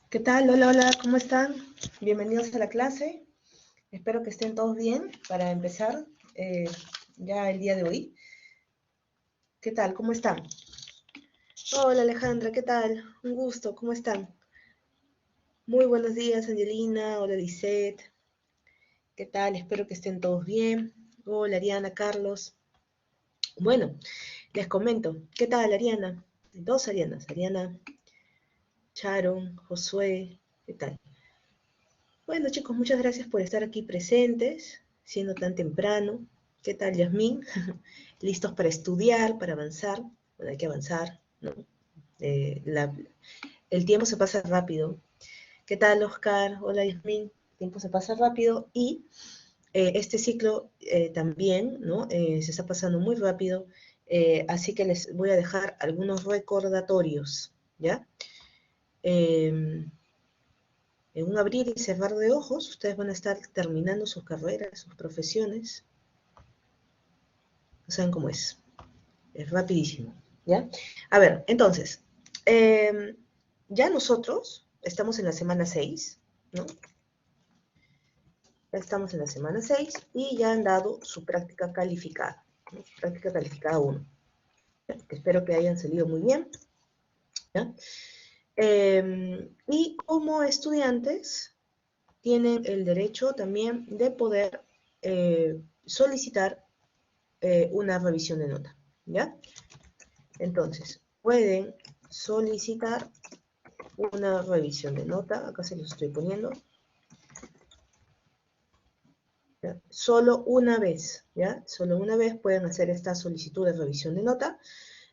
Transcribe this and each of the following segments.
¿Qué tal? Hola, hola, ¿cómo están? Bienvenidos a la clase. Espero que estén todos bien para empezar ya el día de hoy. ¿Qué tal? ¿Cómo están? Hola Alejandra, ¿qué tal? Un gusto, ¿cómo están? Muy buenos días, Angelina. Hola, Lisette. ¿Qué tal? Espero que estén todos bien. Hola, Ariana, Carlos. Bueno, les comento. ¿Qué tal, Ariana? Dos Arianas. Ariana, Sharon, Josué. ¿Qué tal? Bueno, chicos, muchas gracias por estar aquí presentes, siendo tan temprano. ¿Qué tal, Yasmín? ¿Listos para estudiar, para avanzar? Bueno, hay que avanzar, ¿no? Eh, la- el tiempo se pasa rápido. ¿Qué tal, Oscar? Hola, Yasmín. El tiempo se pasa rápido y este ciclo también, ¿no? Se está pasando muy rápido, así que les voy a dejar algunos recordatorios, ¿ya? Eh, En un abrir y cerrar de ojos, ustedes van a estar terminando sus carreras, sus profesiones. No saben cómo es rapidísimo, ¿ya? A ver, entonces, ya nosotros estamos en la semana 6, ¿no? Ya estamos en la semana 6 y ya han dado su práctica calificada, ¿no? Su práctica calificada 1. Espero que hayan salido muy bien, ¿ya? Y como estudiantes, tienen el derecho también de poder solicitar una revisión de nota, ¿ya? Entonces, pueden solicitar una revisión de nota, acá se los estoy poniendo, ¿ya? Solo una vez, ¿ya? Solo una vez pueden hacer esta solicitud de revisión de nota,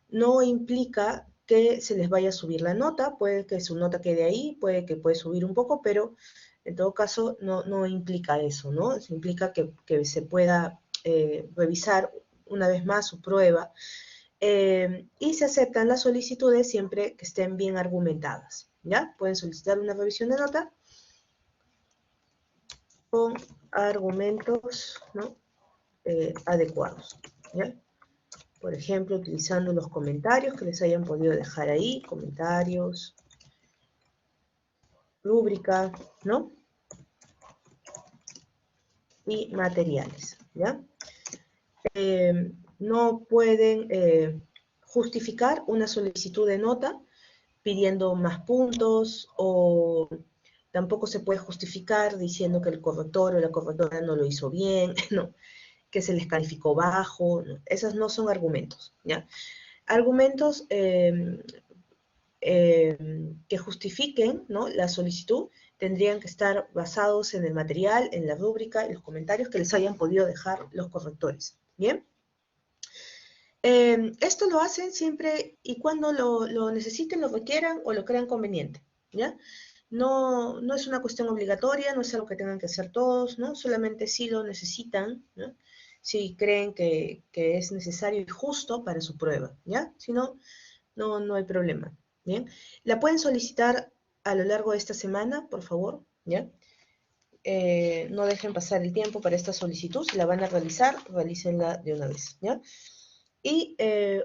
no implica que se les vaya a subir la nota, puede que su nota quede ahí, puede subir un poco, pero en todo caso no implica eso, ¿no? Se implica que se pueda revisar una vez más su prueba y se aceptan las solicitudes siempre que estén bien argumentadas, ¿ya? Pueden solicitar una revisión de nota con argumentos, ¿no? Adecuados, ¿ya? Por ejemplo, utilizando los comentarios que les hayan podido dejar ahí, comentarios, rúbrica, ¿no? Y materiales, ¿ya? No pueden justificar una solicitud de nota pidiendo más puntos o tampoco se puede justificar diciendo que el corrector o la correctora no lo hizo bien, ¿no? Que se les calificó bajo, ¿no? Esos no son argumentos, ¿ya? Argumentos que justifiquen, ¿no? La solicitud tendrían que estar basados en el material, en la rúbrica, en los comentarios que les hayan podido dejar los correctores, ¿bien? Esto lo hacen siempre y cuando lo necesiten, lo requieran o lo crean conveniente, ¿ya? No es una cuestión obligatoria, no es algo que tengan que hacer todos, ¿no? Solamente si lo necesitan, ¿no? Si creen que es necesario y justo para su prueba, ¿ya? Si no, no hay problema, ¿bien? La pueden solicitar a lo largo de esta semana, por favor, ¿ya? No dejen pasar el tiempo para esta solicitud, si la van a realizar, realícenla de una vez, ¿ya? Y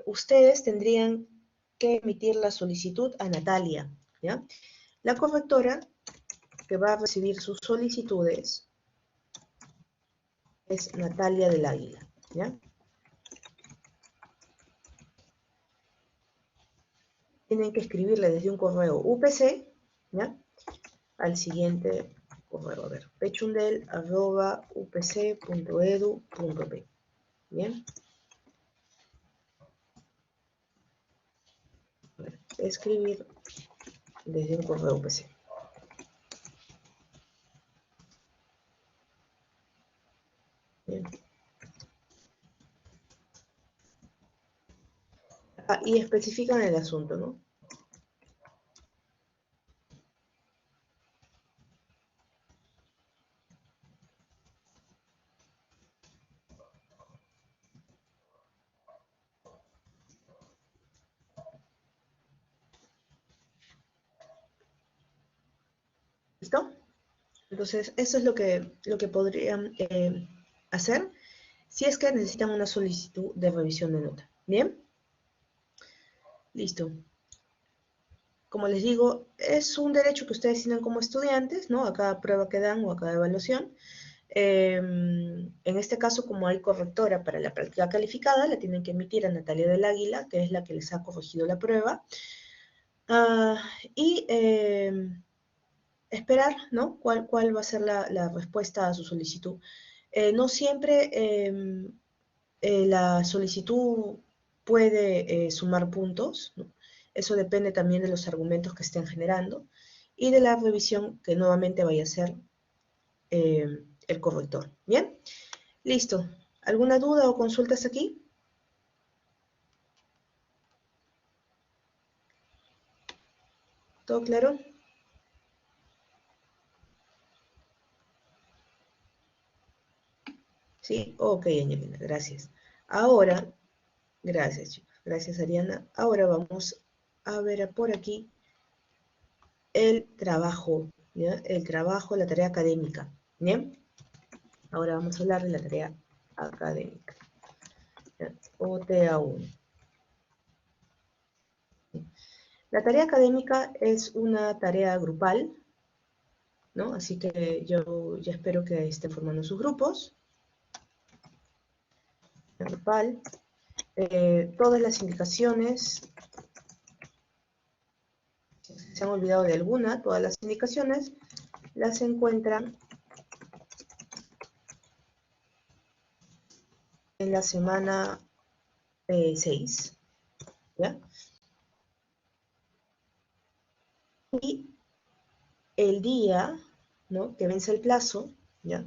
ustedes tendrían que emitir la solicitud a Natalia, ¿ya? La correctora que va a recibir sus solicitudes es Natalia del Águila, ¿ya? Tienen que escribirle desde un correo UPC, ¿ya? Al siguiente correo, a ver, pechundel@upc.edu.p, ¿bien? A ver, escribir desde un correo UPC. Bien. Ah, y especifican el asunto, ¿no? ¿Listo? Entonces, eso es lo que podrían hacer si es que necesitan una solicitud de revisión de nota. ¿Bien? Listo. como les digo, es un derecho que ustedes tienen como estudiantes, ¿no? A cada prueba que dan o a cada evaluación. En este caso, como hay correctora para la práctica calificada, la tienen que emitir a Natalia del Águila, que es la que les ha corregido la prueba. Ah, y esperar, ¿no? ¿Cuál va a ser la respuesta a su solicitud? No siempre la solicitud puede sumar puntos, ¿no? Eso depende también de los argumentos que estén generando y de la revisión que nuevamente vaya a hacer el corrector. ¿Bien? Listo. ¿Alguna duda o consultas aquí? ¿Todo claro? Sí, ok, Angelina, gracias. Ahora, gracias, chicos. Gracias, Ariana. Ahora vamos a ver por aquí el trabajo, ¿ya? El trabajo, la tarea académica, ¿bien? Ahora vamos a hablar de la tarea académica, ¿ya? O TA1. La tarea académica es una tarea grupal, ¿no? Así que yo ya espero que estén formando sus grupos. Grupal. Todas las indicaciones, si se han olvidado de alguna, todas las indicaciones las encuentran en la semana 6, ¿ya? Y el día, ¿no? Que vence el plazo, ¿ya?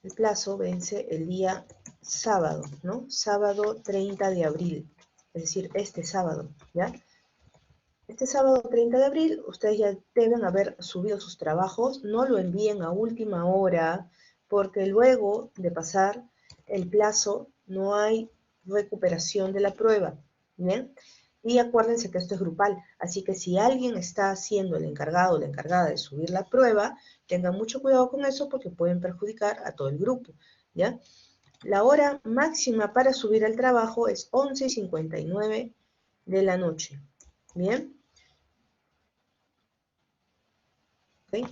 El plazo vence el día sábado, ¿no? Sábado 30 de abril, es decir, este sábado, ¿ya? Este sábado 30 de abril, ustedes ya deben haber subido sus trabajos, no lo envíen a última hora, porque luego de pasar el plazo no hay recuperación de la prueba, ¿bien? Y acuérdense que esto es grupal, así que si alguien está siendo el encargado o la encargada de subir la prueba, tengan mucho cuidado con eso porque pueden perjudicar a todo el grupo, ¿ya? La hora máxima para subir el trabajo es 11:59 de la noche, ¿bien? ¿Ok?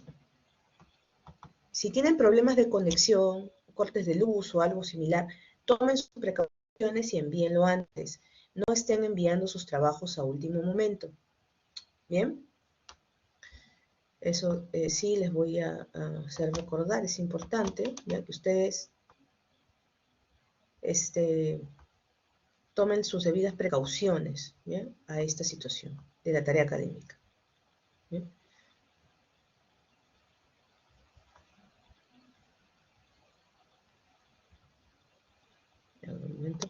Si tienen problemas de conexión, cortes de luz o algo similar, tomen sus precauciones y envíenlo antes. No estén enviando sus trabajos a último momento. ¿Bien? Eso sí les voy a hacer recordar, es importante, ya que ustedes tomen sus debidas precauciones, ¿bien? A esta situación de la tarea académica. ¿Bien? Un momento.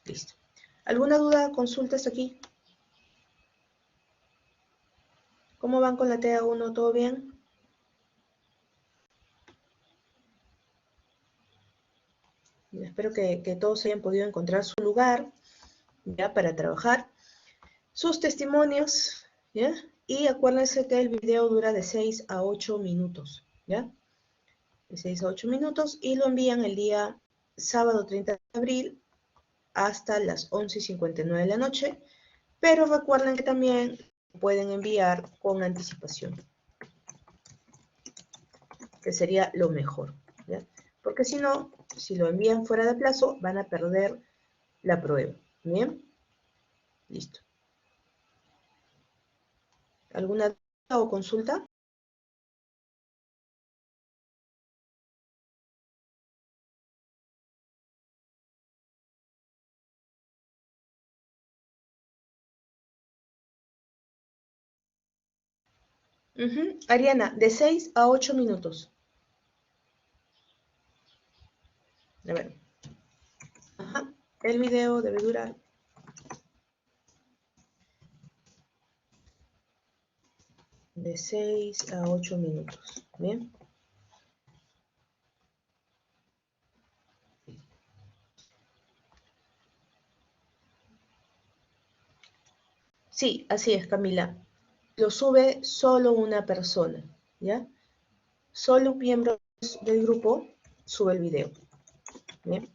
Listo. ¿Alguna duda, consultas aquí? ¿Cómo van con la TA1? ¿Todo bien? Espero que todos hayan podido encontrar su lugar, ¿ya? Para trabajar. Sus testimonios, ¿ya? Y acuérdense que el video dura de 6 a 8 minutos, ¿ya? De 6 a 8 minutos y lo envían el día sábado 30 de abril hasta las 11:59 de la noche, pero recuerden que también pueden enviar con anticipación, que sería lo mejor, ¿ya? Porque si no, si lo envían fuera de plazo, van a perder la prueba, ¿bien? Listo. ¿Alguna duda o consulta? Ariana, de 6 a 8 minutos. A ver. Ajá. El video debe durar de 6 a 8 minutos. Bien. Sí, así es, Camila. Lo sube solo una persona, ¿ya? Solo un miembro del grupo sube el video. Bien,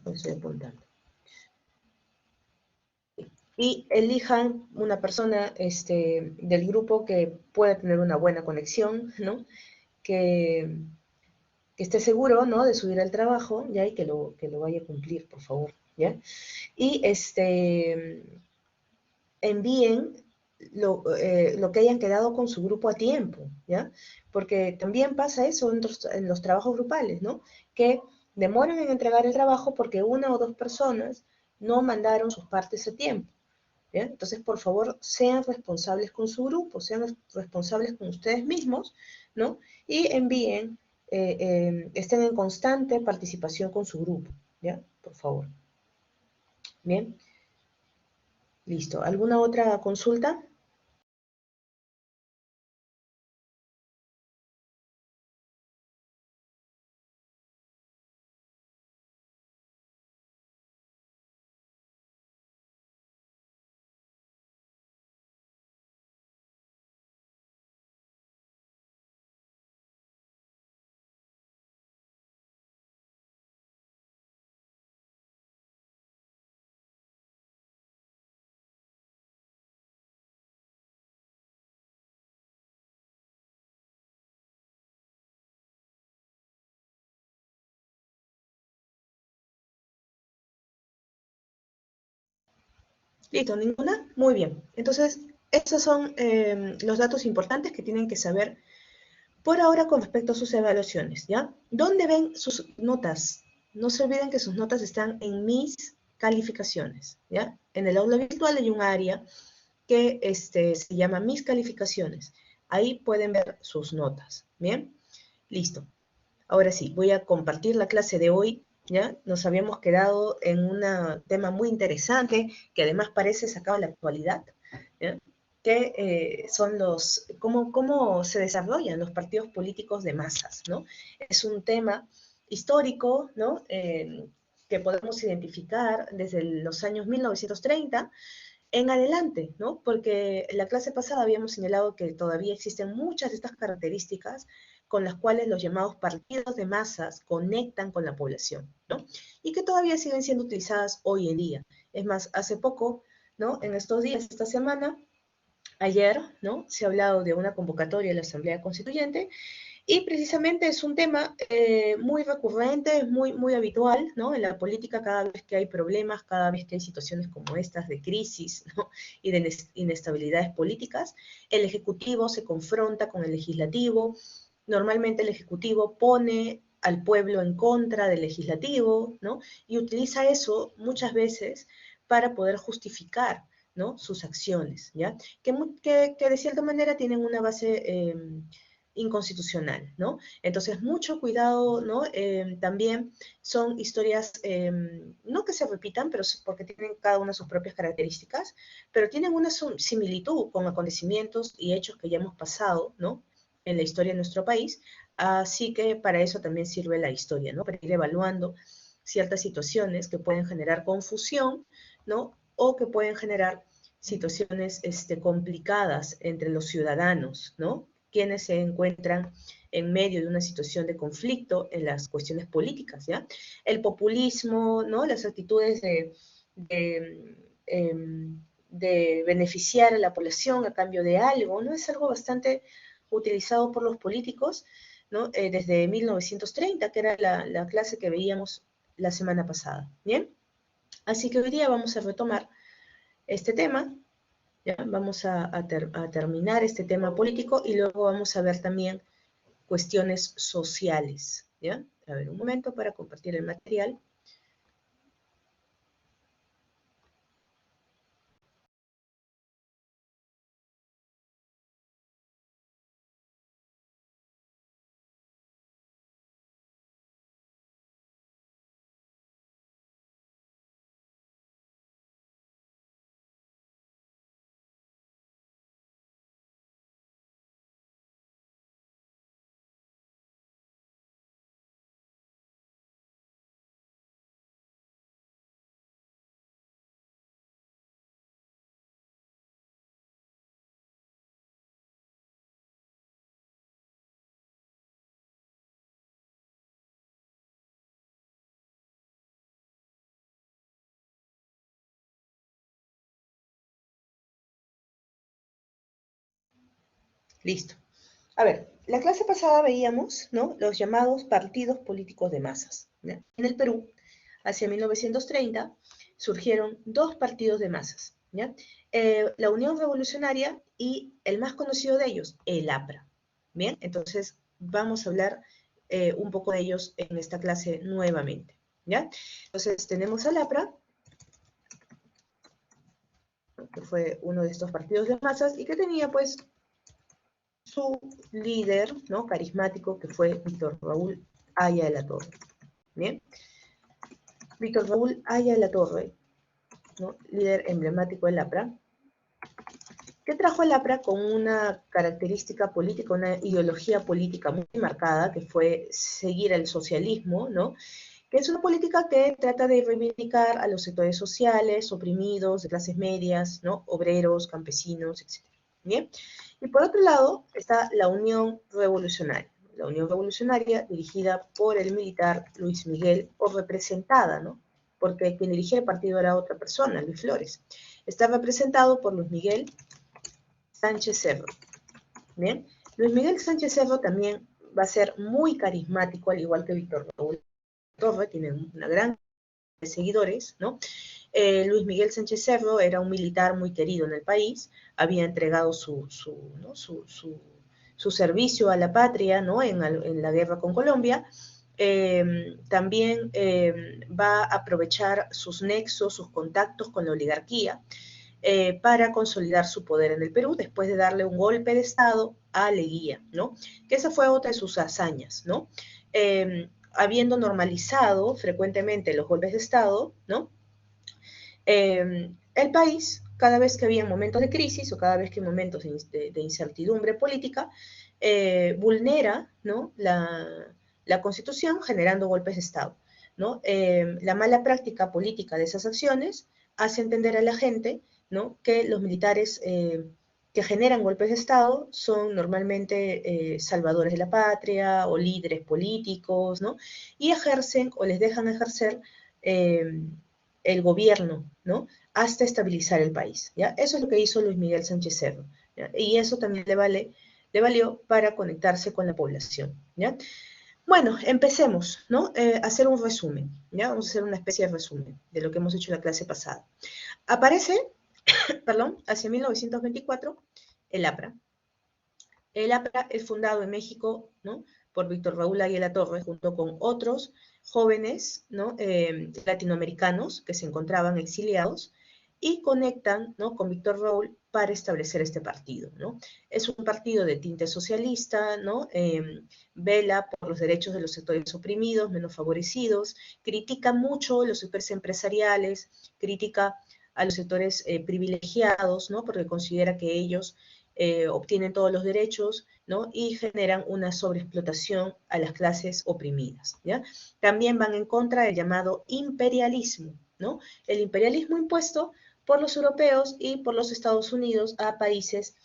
lo estoy apuntando. Y elijan una persona del grupo que pueda tener una buena conexión, ¿no? Que, que esté seguro, ¿no? De subir al trabajo, ¿ya? Y que lo vaya a cumplir, por favor, ¿ya? Y envíen lo que hayan quedado con su grupo a tiempo, ¿ya? Porque también pasa eso en los trabajos grupales, ¿no? Que demoran en entregar el trabajo porque una o dos personas no mandaron sus partes a tiempo, ¿ya? Entonces, por favor, sean responsables con su grupo, sean responsables con ustedes mismos, ¿no? Y envíen, estén en constante participación con su grupo, ¿ya? Por favor. Bien, listo. ¿Alguna otra consulta? Listo, ninguna. Muy bien. Entonces, estos son los datos importantes que tienen que saber por ahora con respecto a sus evaluaciones, ¿ya? ¿Dónde ven sus notas? No se olviden que sus notas están en mis calificaciones, ¿ya? En el aula virtual hay un área que se llama mis calificaciones. Ahí pueden ver sus notas, ¿bien? Listo. Ahora sí, voy a compartir la clase de hoy, ¿ya? Nos habíamos quedado en un tema muy interesante, que además parece sacado de la actualidad, ¿ya? Que son cómo se desarrollan los partidos políticos de masas, ¿no? Es un tema histórico, ¿no? Que podemos identificar desde los años 1930 en adelante, ¿no? Porque en la clase pasada habíamos señalado que todavía existen muchas de estas características con las cuales los llamados partidos de masas conectan con la población, ¿no? Y que todavía siguen siendo utilizadas hoy en día. Es más, hace poco, ¿no? En estos días, esta semana, ayer, ¿no? Se ha hablado de una convocatoria de la Asamblea Constituyente y precisamente es un tema muy recurrente, es muy habitual, ¿no? En la política cada vez que hay problemas, cada vez que hay situaciones como estas de crisis, ¿no? Y de inestabilidades políticas, el Ejecutivo se confronta con el Legislativo. Normalmente el Ejecutivo pone al pueblo en contra del Legislativo, ¿no? Y utiliza eso muchas veces para poder justificar, ¿no? Sus acciones, ¿ya? Que de cierta manera tienen una base inconstitucional, ¿no? Entonces, mucho cuidado, ¿no? También son historias, no que se repitan, pero porque tienen cada una sus propias características, pero tienen una similitud con acontecimientos y hechos que ya hemos pasado, ¿no? En la historia de nuestro país, así que para eso también sirve la historia, ¿no? Para ir evaluando ciertas situaciones que pueden generar confusión, ¿no? O que pueden generar situaciones complicadas entre los ciudadanos, ¿no? Quienes se encuentran en medio de una situación de conflicto en las cuestiones políticas, ¿ya? El populismo, ¿no? Las actitudes de, de beneficiar a la población a cambio de algo, ¿no? Es algo bastante utilizado por los políticos, ¿no? Desde 1930, que era la clase que veíamos la semana pasada, ¿bien? Así que hoy día vamos a retomar este tema, ¿ya? Vamos a terminar este tema político y luego vamos a ver también cuestiones sociales, ¿ya? A ver, un momento para compartir el material. Listo. A ver, la clase pasada veíamos, ¿no?, los llamados partidos políticos de masas, ¿ya? En el Perú, hacia 1930, surgieron dos partidos de masas, ¿ya? La Unión Revolucionaria y el más conocido de ellos, el APRA. Bien, entonces vamos a hablar un poco de ellos en esta clase nuevamente, ¿ya? Entonces tenemos al APRA, que fue uno de estos partidos de masas y que tenía pues su líder, ¿no?, carismático, que fue Víctor Raúl Haya de la Torre. Bien, Víctor Raúl Haya de la Torre, ¿no?, líder emblemático del APRA, que trajo al APRA con una característica política, una ideología política muy marcada, que fue seguir el socialismo, ¿no?, que es una política que trata de reivindicar a los sectores sociales, oprimidos, de clases medias, ¿no?, obreros, campesinos, etc. Bien, y por otro lado está la Unión Revolucionaria. La Unión Revolucionaria, dirigida por el militar Luis Miguel, o representada, ¿no?, porque quien dirigía el partido era otra persona, Luis Flores. Está representado por Luis Miguel Sánchez Cerro. Bien, Luis Miguel Sánchez Cerro también va a ser muy carismático, al igual que Víctor Raúl Torre, tiene una gran de seguidores, ¿no? Luis Miguel Sánchez Cerro era un militar muy querido en el país, había entregado ¿no?, su servicio a la patria, ¿no?, en la guerra con Colombia. También va a aprovechar sus nexos, sus contactos con la oligarquía, para consolidar su poder en el Perú, después de darle un golpe de Estado a Leguía, ¿no?, que esa fue otra de sus hazañas, ¿no? Habiendo normalizado frecuentemente los golpes de Estado, ¿no?, el país, cada vez que había momentos de crisis o cada vez que hay momentos de incertidumbre política, vulnera, ¿no?, la Constitución generando golpes de Estado, ¿no? La mala práctica política de esas acciones hace entender a la gente, ¿no?, que los militares que generan golpes de Estado son normalmente salvadores de la patria o líderes políticos, ¿no?, y ejercen o les dejan ejercer el gobierno, ¿no?, hasta estabilizar el país, ¿ya? Eso es lo que hizo Luis Miguel Sánchez Cerro, ¿ya? Y eso también le valió para conectarse con la población, ¿ya? Bueno, empecemos, ¿no? Hacer un resumen, ¿ya? Vamos a hacer una especie de resumen de lo que hemos hecho en la clase pasada. Aparece, perdón, hacia 1924, el APRA. El APRA es fundado en México, ¿no?, por Víctor Raúl Haya de la Torre, junto con otros jóvenes, ¿no?, latinoamericanos que se encontraban exiliados y conectan, ¿no?, con Víctor Raúl para establecer este partido, ¿no? Es un partido de tinte socialista, ¿no? Vela por los derechos de los sectores oprimidos, menos favorecidos, critica mucho los sectores empresariales, critica a los sectores privilegiados, ¿no?, porque considera que ellos obtienen todos los derechos, ¿no?, y generan una sobreexplotación a las clases oprimidas, ¿ya? También van en contra del llamado imperialismo, ¿no? El imperialismo impuesto por los europeos y por los Estados Unidos a países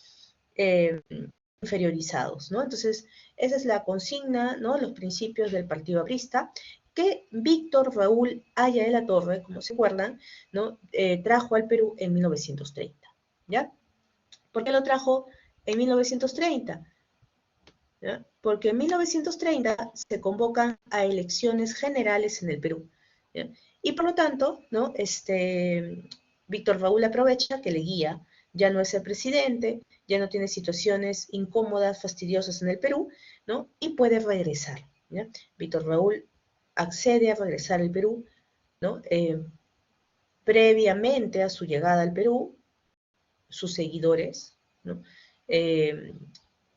inferiorizados, ¿no? Entonces, esa es la consigna, ¿no?, los principios del Partido Aprista, que Víctor Raúl Haya de la Torre, como se acuerdan, ¿no?, trajo al Perú en 1930, ¿ya? ¿Por qué lo trajo en 1930? ¿Ya? Porque en 1930 se convocan a elecciones generales en el Perú, ¿ya? Y por lo tanto, ¿no?, Víctor Raúl aprovecha que Leguía ya no es el presidente, ya no tiene situaciones incómodas, fastidiosas en el Perú, ¿no?, y puede regresar, ¿ya? Víctor Raúl accede a regresar al Perú, ¿no? Previamente a su llegada al Perú, sus seguidores, ¿no?,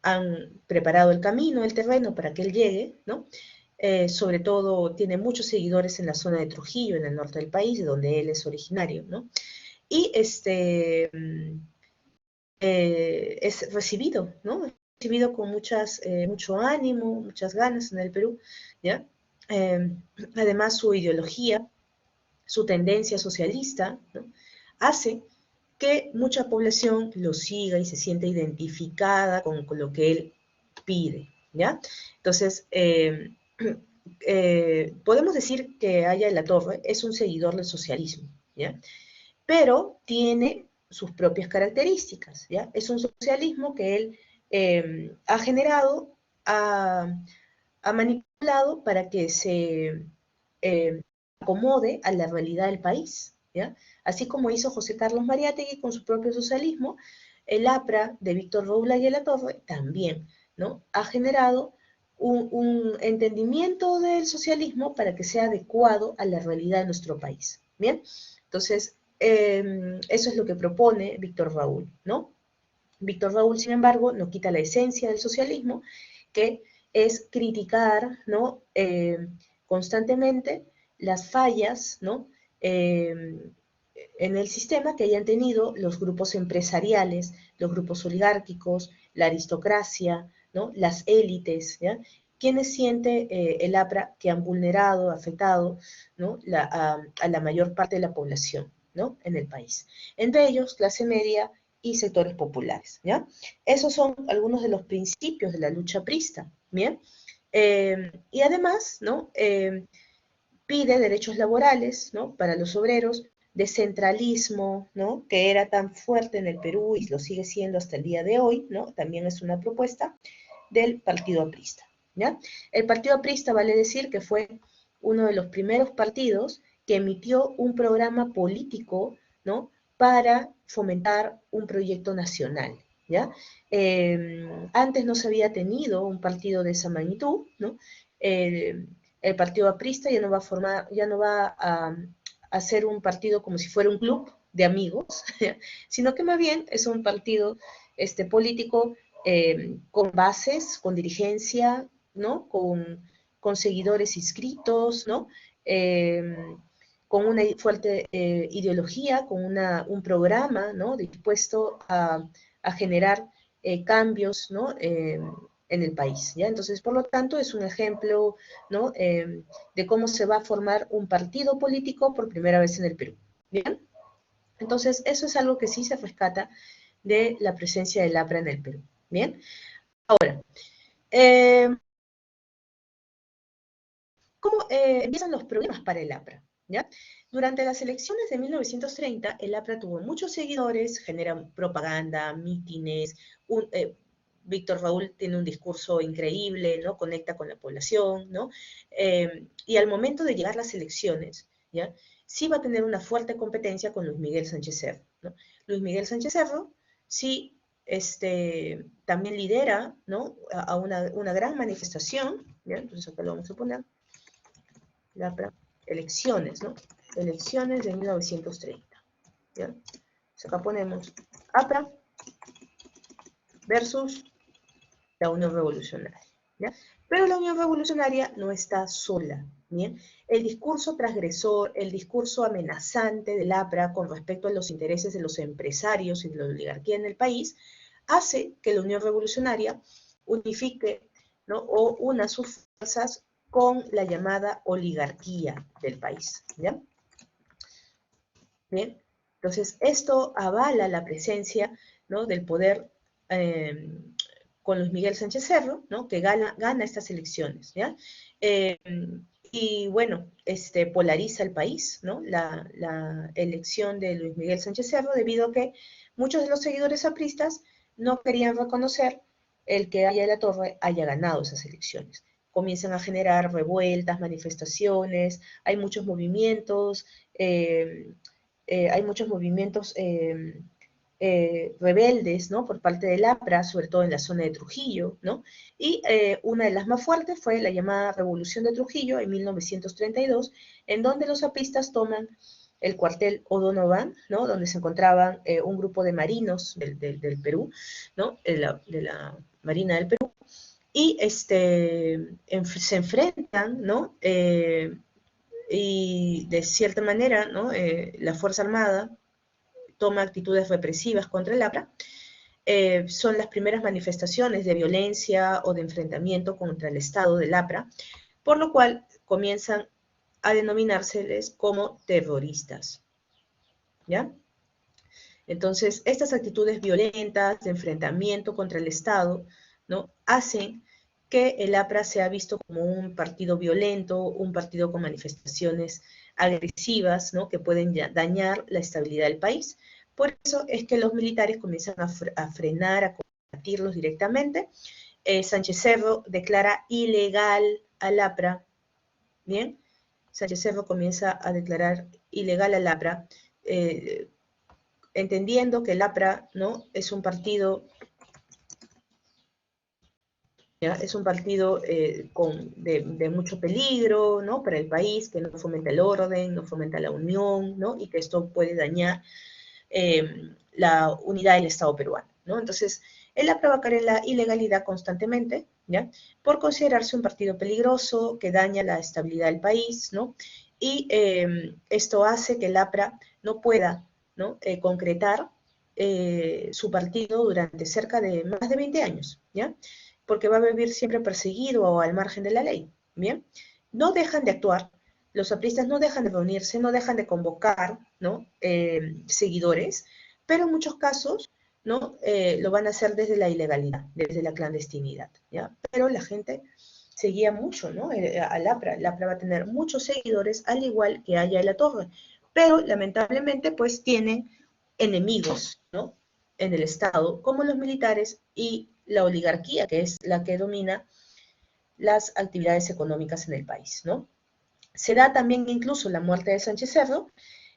han preparado el camino, el terreno para que él llegue, ¿no? Sobre todo tiene muchos seguidores en la zona de Trujillo, en el norte del país, de donde él es originario, ¿no? Y es recibido, ¿no? Es recibido con mucho ánimo, muchas ganas en el Perú, ¿ya? Además, su ideología, su tendencia socialista, ¿no?, hace que mucha población lo siga y se siente identificada con lo que él pide, ¿ya? Entonces, podemos decir que Haya de la Torre es un seguidor del socialismo, ¿ya? Pero tiene sus propias características, ¿ya? Es un socialismo que él ha generado, ha manipulado para que se acomode a la realidad del país, ¿ya? Así como hizo José Carlos Mariátegui con su propio socialismo, el APRA de Víctor Raúl Torre también, ¿no? Ha generado un entendimiento del socialismo para que sea adecuado a la realidad de nuestro país, ¿bien? Entonces, eso es lo que propone Víctor Raúl, ¿no? Víctor Raúl, sin embargo, no quita la esencia del socialismo, que es criticar, ¿no? Constantemente las fallas, ¿no? En el sistema que hayan tenido los grupos empresariales, los grupos oligárquicos, la aristocracia, ¿no? Las élites, ¿ya? Quienes siente el APRA que han vulnerado, afectado, ¿no? A la mayor parte de la población, ¿no? En el país. Entre ellos, clase media y sectores populares, ¿ya? Esos son algunos de los principios de la lucha aprista, ¿bien? Y además, ¿no? Pide derechos laborales, ¿no? Para los obreros, descentralismo, ¿no? Que era tan fuerte en el Perú y lo sigue siendo hasta el día de hoy, ¿no? También es una propuesta del Partido Aprista, ¿ya? El Partido Aprista vale decir que fue uno de los primeros partidos que emitió un programa político, ¿no? Para fomentar un proyecto nacional, ¿ya? Antes no se había tenido un partido de esa magnitud, ¿no? El Partido Aprista ya no va a formar, ya no va a ser un partido como si fuera un club de amigos, sino que más bien es un partido político con bases, con dirigencia, ¿no? Con seguidores inscritos, ¿no? Con una fuerte ideología, con un programa, ¿no? Dispuesto a generar cambios, ¿no? En el país, ¿ya? Entonces, por lo tanto, es un ejemplo, ¿no? De cómo se va a formar un partido político por primera vez en el Perú, ¿bien? Entonces, eso es algo que sí se rescata de la presencia del APRA en el Perú, ¿bien? Ahora, ¿cómo empiezan los problemas para el APRA? ¿Ya? Durante las elecciones de 1930, el APRA tuvo muchos seguidores, genera propaganda, mítines, Víctor Raúl tiene un discurso increíble, ¿no? Conecta con la población, ¿no? Y al momento de llegar las elecciones, ¿ya? Sí va a tener una fuerte competencia con Luis Miguel Sánchez Cerro, ¿no? Luis Miguel Sánchez Cerro sí también lidera, ¿no? A una gran manifestación, ¿ya? Entonces acá lo vamos a poner, la elecciones, ¿no? Elecciones de 1930, ¿ya? Entonces acá ponemos APRA versus la Unión Revolucionaria, ¿ya? Pero la Unión Revolucionaria no está sola, ¿bien? El discurso transgresor, el discurso amenazante del APRA con respecto a los intereses de los empresarios y de la oligarquía en el país, hace que la Unión Revolucionaria unifique, ¿no? O una sus fuerzas con la llamada oligarquía del país, ¿ya? Bien, entonces esto avala la presencia, ¿no? Del poder con Luis Miguel Sánchez Cerro, ¿no? Que gana estas elecciones, ¿ya? Eh, y bueno, polariza el país, ¿no? La elección de Luis Miguel Sánchez Cerro, debido a que muchos de los seguidores apristas no querían reconocer el que Aya Torre haya ganado esas elecciones. Comienzan a generar revueltas, manifestaciones, hay muchos movimientos, rebeldes, ¿no? Por parte del APRA, sobre todo en la zona de Trujillo, ¿no? Y una de las más fuertes fue la llamada Revolución de Trujillo en 1932, en donde los apristas toman el cuartel O'Donovan, ¿no? Donde se encontraban un grupo de marinos del Perú, ¿no? De la Marina del Perú, y se enfrentan, ¿no? Y de cierta manera, ¿no? La Fuerza Armada toma actitudes represivas contra el APRA. Son las primeras manifestaciones de violencia o de enfrentamiento contra el Estado del APRA, por lo cual comienzan a denominárseles como terroristas, ¿ya? Entonces, estas actitudes violentas de enfrentamiento contra el Estado, ¿no? Hacen que el APRA sea visto como un partido violento, un partido con manifestaciones agresivas, ¿no? Que pueden dañar la estabilidad del país. Por eso es que los militares comienzan a frenar, a combatirlos directamente. Sánchez Cerro declara ilegal al APRA, ¿bien? Sánchez Cerro comienza a declarar ilegal al APRA, entendiendo que el APRA, ¿no?, es un partido, ¿ya?, es un partido de mucho peligro, ¿no?, para el país, que no fomenta el orden, no fomenta la unión, ¿no?, y que esto puede dañar la unidad del Estado peruano, ¿no? Entonces, el APRA va a caer en la ilegalidad constantemente, ¿ya?, por considerarse un partido peligroso que daña la estabilidad del país, ¿no? Y esto hace que el APRA no pueda, ¿no?, concretar su partido durante cerca de más de 20 años, ¿ya? Porque va a vivir siempre perseguido o al margen de la ley, ¿bien? No dejan de actuar, los apristas no dejan de reunirse, no dejan de convocar, ¿no?, seguidores, pero en muchos casos, ¿no?, lo van a hacer desde la ilegalidad, desde la clandestinidad, ¿ya? Pero la gente seguía mucho, ¿no?, al APRA. El APRA va a tener muchos seguidores, al igual que Haya de la Torre, pero lamentablemente pues tienen enemigos, ¿no?, en el Estado, como los militares y la oligarquía, que es la que domina las actividades económicas en el país, ¿no? Se da también incluso la muerte de Sánchez Cerro,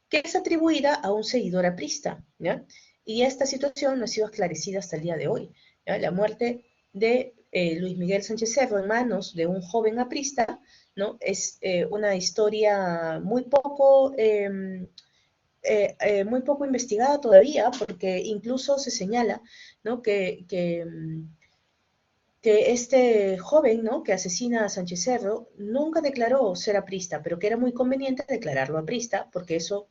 que es atribuida a un seguidor aprista, ¿ya? Y esta situación no ha sido esclarecida hasta el día de hoy, ¿ya? La muerte de Luis Miguel Sánchez Cerro en manos de un joven aprista, ¿no?, es una historia muy poco investigada todavía, porque incluso se señala, ¿no?, que este joven, ¿no?, que asesina a Sánchez Cerro, nunca declaró ser aprista, pero que era muy conveniente declararlo aprista, porque eso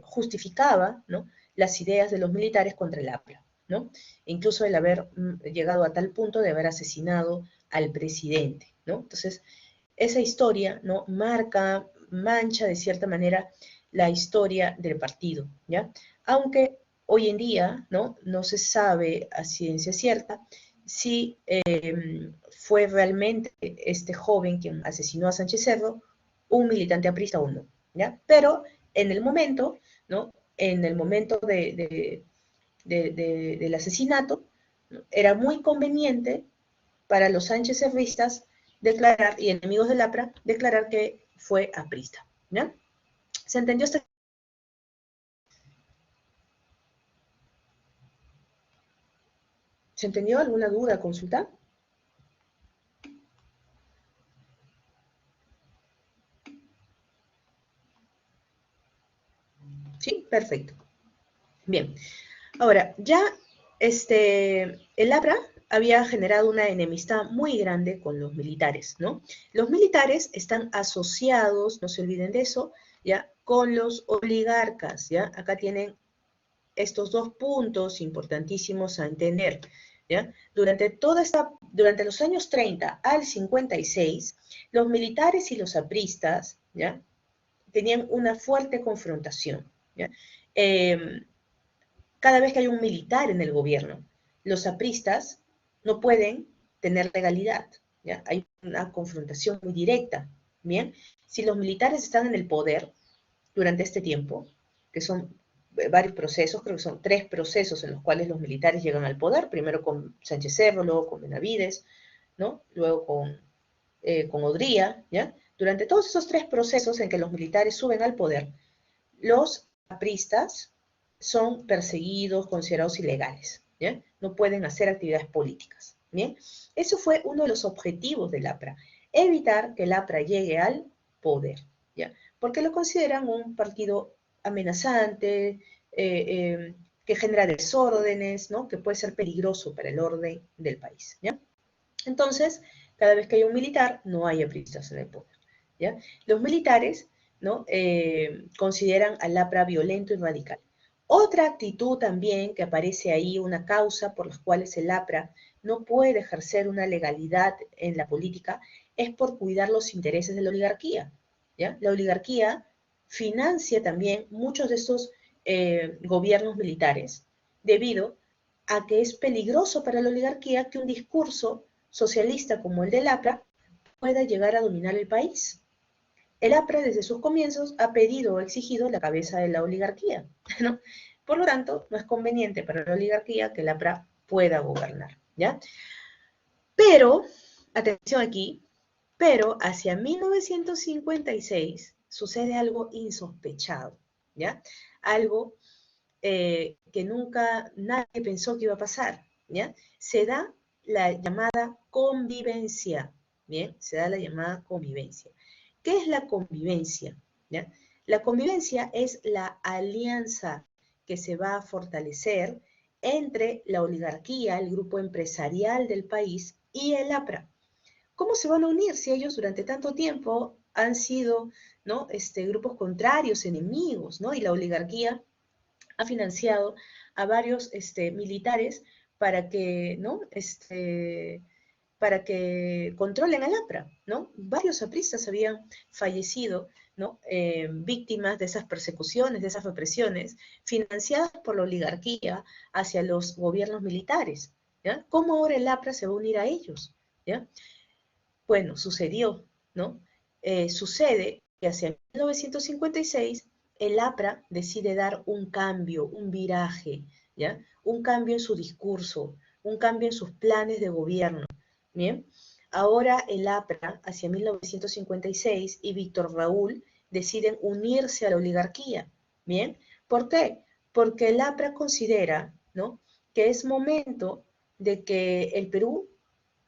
justificaba, ¿no?, las ideas de los militares contra el APRA, ¿no? Incluso el haber llegado a tal punto de haber asesinado al presidente, ¿no? Entonces, esa historia, ¿no?, mancha de cierta manera la historia del partido, ¿ya? Aunque hoy en día, no se sabe a ciencia cierta si fue realmente este joven quien asesinó a Sánchez Cerro un militante aprista o no, ¿ya? Pero en el momento, ¿no?, en el momento del asesinato, ¿no?, era muy conveniente para los Sánchez cerristas declarar, y enemigos del APRA, declarar que fue aprista, ¿ya? ¿Se entendió hasta aquí? ¿Se entendió? ¿Alguna duda, consulta? Sí, perfecto. Bien, ahora, ya el APRA había generado una enemistad muy grande con los militares, ¿no? Los militares están asociados, no se olviden de eso, ¿ya?, con los oligarcas, ¿ya? Acá tienen estos dos puntos importantísimos a entender, ¿ya? Durante los años 30 al 56, los militares y los apristas, ¿ya?, tenían una fuerte confrontación, ¿ya? Cada vez que hay un militar en el gobierno, los apristas no pueden tener legalidad, ¿ya? Hay una confrontación muy directa, ¿bien? Si los militares están en el poder durante este tiempo, que son varios procesos, creo que son 3 procesos en los cuales los militares llegan al poder, primero con Sánchez Cerro, luego con Benavides, ¿no?, luego con Odría, ¿ya? Durante todos esos 3 procesos en que los militares suben al poder, los apristas son perseguidos, considerados ilegales, ¿ya? No pueden hacer actividades políticas, ¿bien? Eso fue uno de los objetivos del APRA, evitar que el APRA llegue al poder, ¿ya? Porque lo consideran un partido amenazante, que genera desórdenes, ¿no?, que puede ser peligroso para el orden del país, ¿ya? Entonces, cada vez que hay un militar, no hay apristas en el poder, ¿ya? Los militares, ¿no?, consideran al APRA violento y radical. Otra actitud también que aparece ahí, una causa por las cuales el APRA no puede ejercer una legalidad en la política, es por cuidar los intereses de la oligarquía, ¿ya? La oligarquía financia también muchos de estos gobiernos militares, debido a que es peligroso para la oligarquía que un discurso socialista como el del APRA pueda llegar a dominar el país. El APRA desde sus comienzos ha pedido o exigido la cabeza de la oligarquía, ¿no? Por lo tanto, no es conveniente para la oligarquía que el APRA pueda gobernar, ¿ya? Pero, atención aquí, pero hacia 1956 sucede algo insospechado, ¿ya? Algo que nunca nadie pensó que iba a pasar, ¿ya? Se da la llamada convivencia, ¿bien? Se da la llamada convivencia. ¿Qué es la convivencia? ¿Ya? La convivencia es la alianza que se va a fortalecer entre la oligarquía, el grupo empresarial del país, y el APRA. ¿Cómo se van a unir si ellos durante tanto tiempo han sido, ¿no? Grupos contrarios, enemigos, ¿no? Y la oligarquía ha financiado a varios militares para que, ¿no? Para que controlen al APRA, ¿no? Varios apristas habían fallecido, ¿no? Víctimas de esas persecuciones, de esas represiones, financiadas por la oligarquía hacia los gobiernos militares, ¿ya? ¿Cómo ahora el APRA se va a unir a ellos? ¿Ya? Bueno, sucedió, ¿no? Sucede que hacia 1956 el APRA decide dar un cambio, un viraje, ¿ya? Un cambio en su discurso, un cambio en sus planes de gobierno, ¿bien? Ahora el APRA, hacia 1956, y Víctor Raúl deciden unirse a la oligarquía, ¿bien? ¿Por qué? Porque el APRA considera, ¿no?, que es momento de que el Perú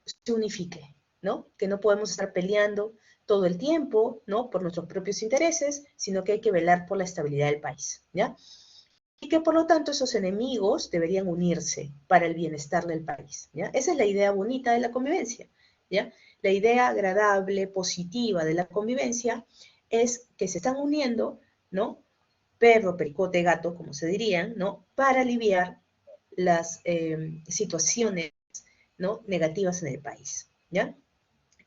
se unifique, ¿no? Que no podemos estar peleando todo el tiempo, ¿no? Por nuestros propios intereses, sino que hay que velar por la estabilidad del país, ¿ya? Y que por lo tanto esos enemigos deberían unirse para el bienestar del país, ¿ya? Esa es la idea bonita de la convivencia, ¿ya? La idea agradable, positiva de la convivencia es que se están uniendo, ¿no? Perro, pericote, gato, como se dirían, ¿no? Para aliviar las situaciones, ¿no?, negativas en el país, ¿ya?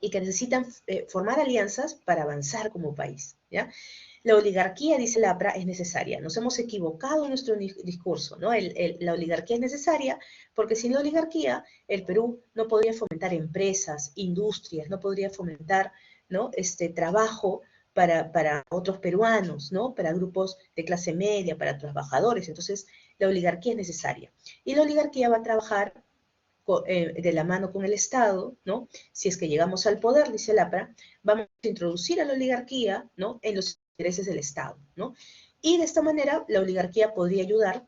Y que necesitan formar alianzas para avanzar como país, ¿ya? La oligarquía, dice el APRA, es necesaria. Nos hemos equivocado en nuestro discurso, ¿no? La oligarquía es necesaria porque sin la oligarquía el Perú no podría fomentar empresas, industrias, no podría fomentar, ¿no?, trabajo para otros peruanos, ¿no?, para grupos de clase media, para trabajadores. Entonces, la oligarquía es necesaria. Y la oligarquía va a trabajar de la mano con el Estado, ¿no? Si es que llegamos al poder, dice el APRA, vamos a introducir a la oligarquía, ¿no?, en los intereses del Estado, ¿no? Y de esta manera la oligarquía podría ayudar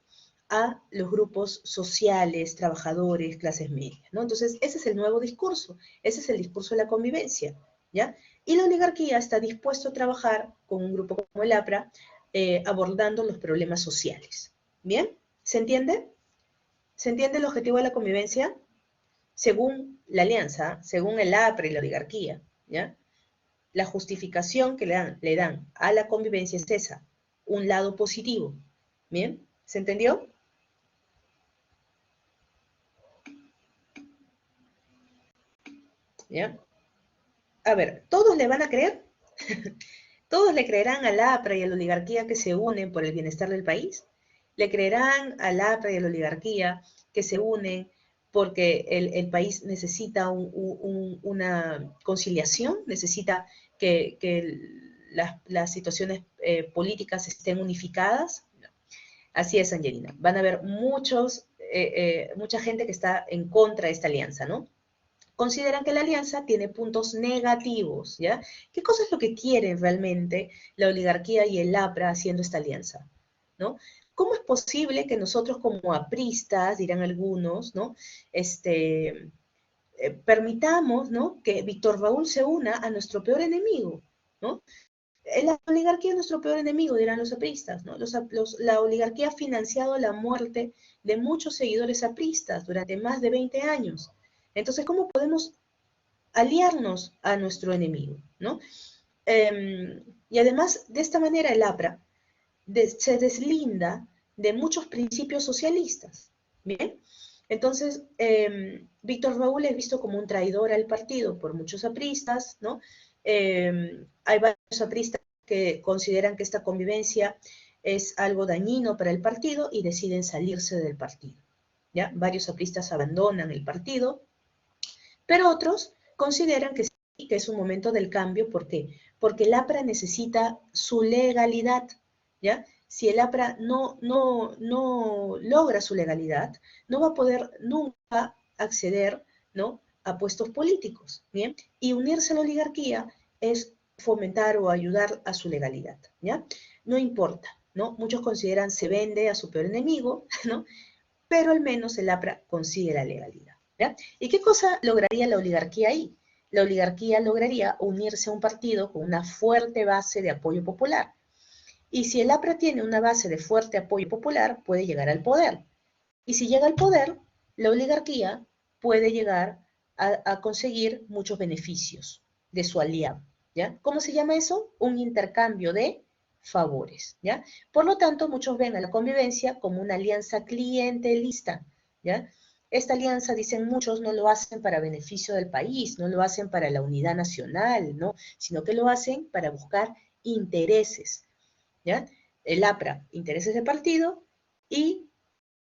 a los grupos sociales, trabajadores, clases medias, ¿no? Entonces, ese es el nuevo discurso, ese es el discurso de la convivencia, ¿ya? Y la oligarquía está dispuesto a trabajar con un grupo como el APRA, abordando los problemas sociales, ¿bien? ¿Se entiende? ¿Se entiende el objetivo de la convivencia? Según la alianza, según el APRA y la oligarquía, ¿ya? La justificación que le dan a la convivencia es esa, un lado positivo. ¿Bien? ¿Se entendió? ¿Ya? A ver, ¿todos le van a creer? ¿Todos le creerán al APRA y a la oligarquía que se unen por el bienestar del país? ¿Le creerán al APRA y a la oligarquía que se unen porque el país necesita una conciliación, necesita que las situaciones políticas estén unificadas? No. Así es, Angelina. Van a haber mucha gente que está en contra de esta alianza, ¿no? Consideran que la alianza tiene puntos negativos, ¿ya? ¿Qué cosa es lo que quieren realmente la oligarquía y el APRA haciendo esta alianza, ¿no? ¿Cómo es posible que nosotros como apristas, dirán algunos, ¿no?, permitamos, ¿no?, que Víctor Raúl se una a nuestro peor enemigo, ¿no? La oligarquía es nuestro peor enemigo, dirán los apristas, ¿no? La oligarquía ha financiado la muerte de muchos seguidores apristas durante más de 20 años. Entonces, ¿cómo podemos aliarnos a nuestro enemigo, ¿no? Y además, de esta manera el APRA se deslinda de muchos principios socialistas, ¿bien? Entonces, Víctor Raúl es visto como un traidor al partido por muchos apristas, ¿no? Hay varios apristas que consideran que esta convivencia es algo dañino para el partido y deciden salirse del partido, ¿ya? Varios apristas abandonan el partido, pero otros consideran que sí, que es un momento del cambio. ¿Por qué? Porque el APRA necesita su legalidad, ¿ya? si el APRA no logra su legalidad, no va a poder nunca acceder, ¿no?, a puestos políticos, ¿bien? Y unirse a la oligarquía es fomentar o ayudar a su legalidad, ¿ya? No importa, ¿no? Muchos consideran se vende a su peor enemigo, ¿no? Pero al menos el APRA consigue la legalidad, ¿ya? ¿Y qué cosa lograría la oligarquía ahí? La oligarquía lograría unirse a un partido con una fuerte base de apoyo popular. Y si el APRA tiene una base de fuerte apoyo popular, puede llegar al poder. Y si llega al poder, la oligarquía puede llegar a conseguir muchos beneficios de su aliado, ¿ya? ¿Cómo se llama eso? Un intercambio de favores, ¿ya? Por lo tanto, muchos ven a la convivencia como una alianza clientelista, ¿ya? Esta alianza, dicen muchos, no lo hacen para beneficio del país, no lo hacen para la unidad nacional, ¿no? Sino que lo hacen para buscar intereses, ¿ya? El APRA, intereses de partido, y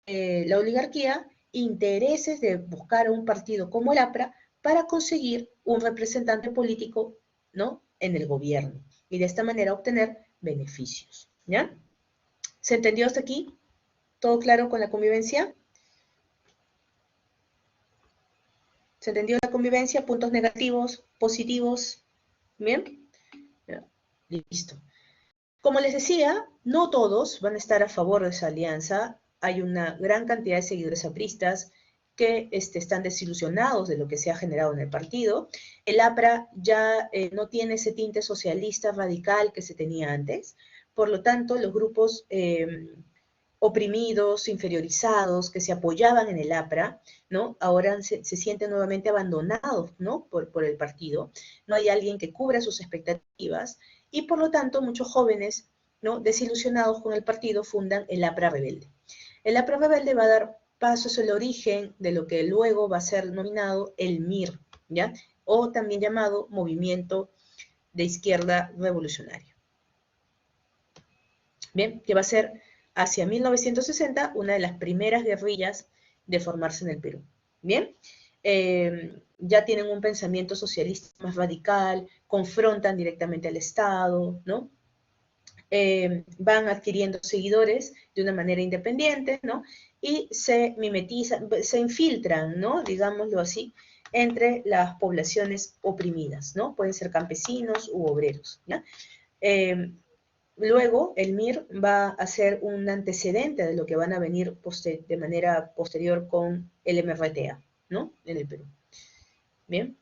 la oligarquía, intereses de buscar a un partido como el APRA para conseguir un representante político, ¿no?, en el gobierno, y de esta manera obtener beneficios, ¿ya? ¿Se entendió hasta aquí? ¿Todo claro con la convivencia? ¿Se entendió la convivencia? ¿Puntos negativos, positivos? ¿Bien? Listo. Como les decía, no todos van a estar a favor de esa alianza. Hay una gran cantidad de seguidores apristas que están desilusionados de lo que se ha generado en el partido. El APRA ya no tiene ese tinte socialista radical que se tenía antes. Por lo tanto, los grupos oprimidos, inferiorizados, que se apoyaban en el APRA, ¿no?, ahora se sienten nuevamente abandonados, ¿no?, por el partido. No hay alguien que cubra sus expectativas, y por lo tanto muchos jóvenes, ¿no?, desilusionados con el partido, fundan el APRA Rebelde. El APRA Rebelde va a dar paso, es el origen de lo que luego va a ser nominado el MIR, ¿ya?, o también llamado Movimiento de Izquierda Revolucionario. Bien, que va a ser hacia 1960 una de las primeras guerrillas de formarse en el Perú. Bien, ya tienen un pensamiento socialista más radical, confrontan directamente al Estado, ¿no? Van adquiriendo seguidores de una manera independiente, ¿no? Y se mimetizan, se infiltran, ¿no?, digámoslo así, entre las poblaciones oprimidas, ¿no? Pueden ser campesinos u obreros, ¿ya? Luego, el MIR va a ser un antecedente de lo que van a venir de manera posterior con el MRTA, ¿no?, en el Perú. Bien.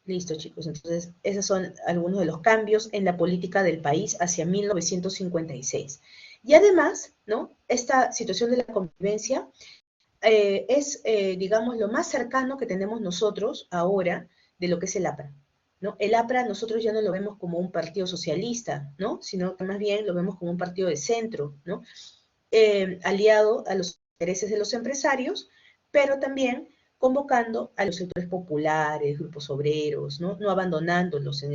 Listo, chicos. Entonces, esos son algunos de los cambios en la política del país hacia 1956. Y además, ¿no?, esta situación de la convivencia es, digamos, lo más cercano que tenemos nosotros ahora de lo que es el APRA, ¿no? El APRA nosotros ya no lo vemos como un partido socialista, ¿no?, sino que más bien lo vemos como un partido de centro, ¿no?, aliado a los intereses de los empresarios, pero también convocando a los sectores populares, grupos obreros, ¿no?, no abandonándolos en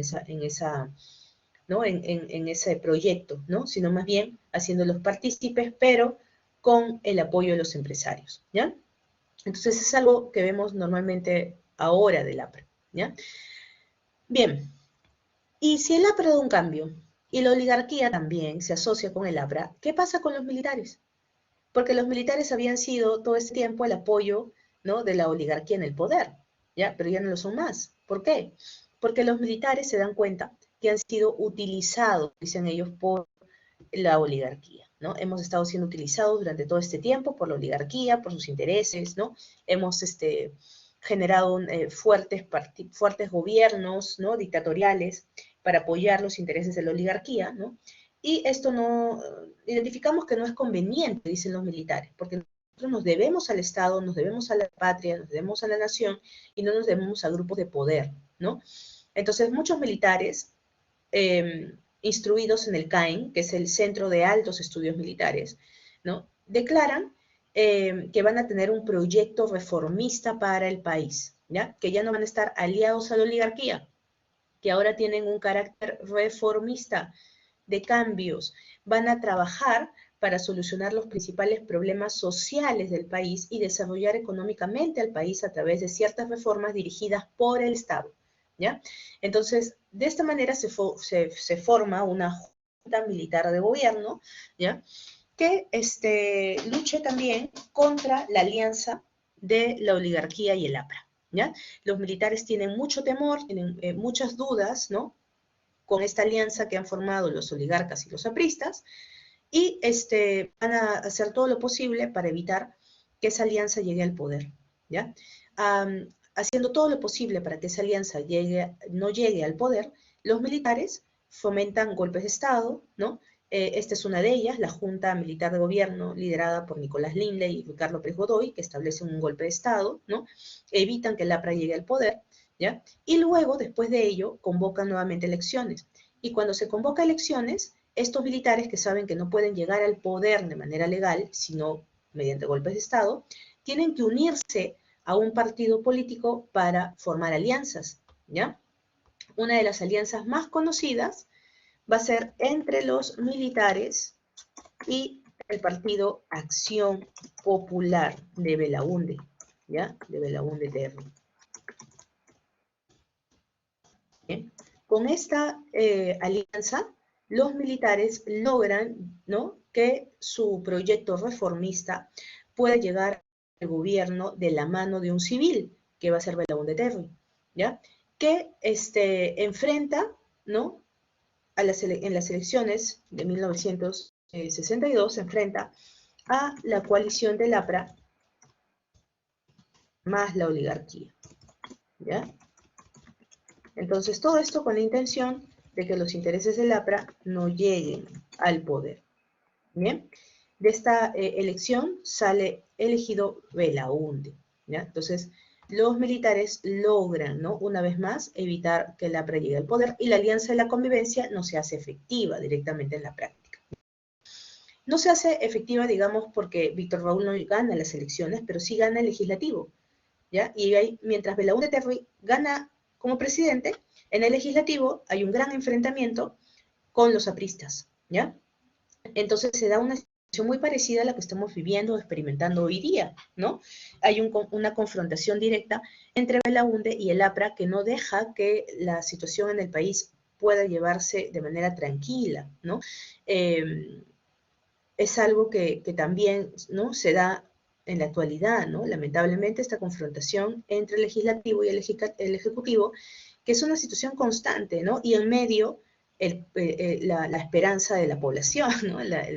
ese proyecto, ¿no?, sino más bien haciéndolos partícipes, pero con el apoyo de los empresarios, ¿ya? Entonces es algo que vemos normalmente ahora del APRA, ¿ya? Bien, y si el APRA da un cambio y la oligarquía también se asocia con el APRA, ¿qué pasa con los militares? Porque los militares habían sido todo este tiempo el apoyo, ¿no?, de la oligarquía en el poder, ¿ya? Pero ya no lo son más. ¿Por qué? Porque los militares se dan cuenta que han sido utilizados, dicen ellos, por la oligarquía, ¿no? Hemos estado siendo utilizados durante todo este tiempo por la oligarquía, por sus intereses, ¿no? Hemos generado fuertes gobiernos, ¿no?, dictatoriales para apoyar los intereses de la oligarquía, ¿no? Y esto no, identificamos que no es conveniente, dicen los militares, porque nosotros nos debemos al Estado, nos debemos a la patria, nos debemos a la nación, y no nos debemos a grupos de poder, ¿no? Entonces, muchos militares instruidos en el CAEN, que es el Centro de Altos Estudios Militares, ¿no?, declaran que van a tener un proyecto reformista para el país, ¿ya?, que ya no van a estar aliados a la oligarquía, que ahora tienen un carácter reformista, de cambios, van a trabajar para solucionar los principales problemas sociales del país y desarrollar económicamente al país a través de ciertas reformas dirigidas por el Estado, ¿ya? Entonces, de esta manera se forma una junta militar de gobierno, ¿ya? Que luche también contra la alianza de la oligarquía y el APRA, ¿ya? Los militares tienen mucho temor, tienen muchas dudas, ¿no? Con esta alianza que han formado los oligarcas y los apristas, y van a hacer todo lo posible para evitar que esa alianza llegue al poder, ¿ya? Haciendo todo lo posible para que esa alianza no llegue al poder, los militares fomentan golpes de Estado, ¿no? Esta es una de ellas, la Junta Militar de Gobierno, liderada por Nicolás Lindley y Ricardo Pérez Godoy, que establecen un golpe de Estado, ¿no? Evitan que el APRA llegue al poder, ¿ya? Y luego, después de ello, convocan nuevamente elecciones. Y cuando se convoca elecciones, estos militares que saben que no pueden llegar al poder de manera legal, sino mediante golpes de Estado, tienen que unirse a un partido político para formar alianzas, ¿ya? Una de las alianzas más conocidas va a ser entre los militares y el partido Acción Popular de Belaúnde, ¿ya? De Belaúnde Terry. ¿Bien? Con esta alianza, los militares logran, ¿no?, que su proyecto reformista pueda llegar al gobierno de la mano de un civil, que va a ser Belaúnde Terry, ¿ya? Que enfrenta, ¿no?, en las elecciones de 1962, se enfrenta a la coalición del APRA más la oligarquía, ¿ya? Entonces, todo esto con la intención de que los intereses del APRA no lleguen al poder. ¿Bien? De esta elección sale elegido Belaúnde, ¿ya? Entonces, los militares logran, ¿no?, una vez más, evitar que el APRA llegue al poder, y la alianza de la convivencia no se hace efectiva directamente en la práctica. No se hace efectiva, digamos, porque Víctor Raúl no gana las elecciones, pero sí gana el legislativo, ¿ya? Y mientras Belaúnde Terry gana como presidente, en el legislativo hay un gran enfrentamiento con los apristas, ¿ya? Entonces se da una situación muy parecida a la que estamos viviendo o experimentando hoy día, ¿no? Hay una confrontación directa entre Belaúnde y el APRA que no deja que la situación en el país pueda llevarse de manera tranquila, ¿no? Es algo que también, ¿no?, se da en la actualidad, ¿no? Lamentablemente, esta confrontación entre el legislativo y el ejecutivo, que es una situación constante, ¿no? Y en medio, la esperanza de la población, ¿no? La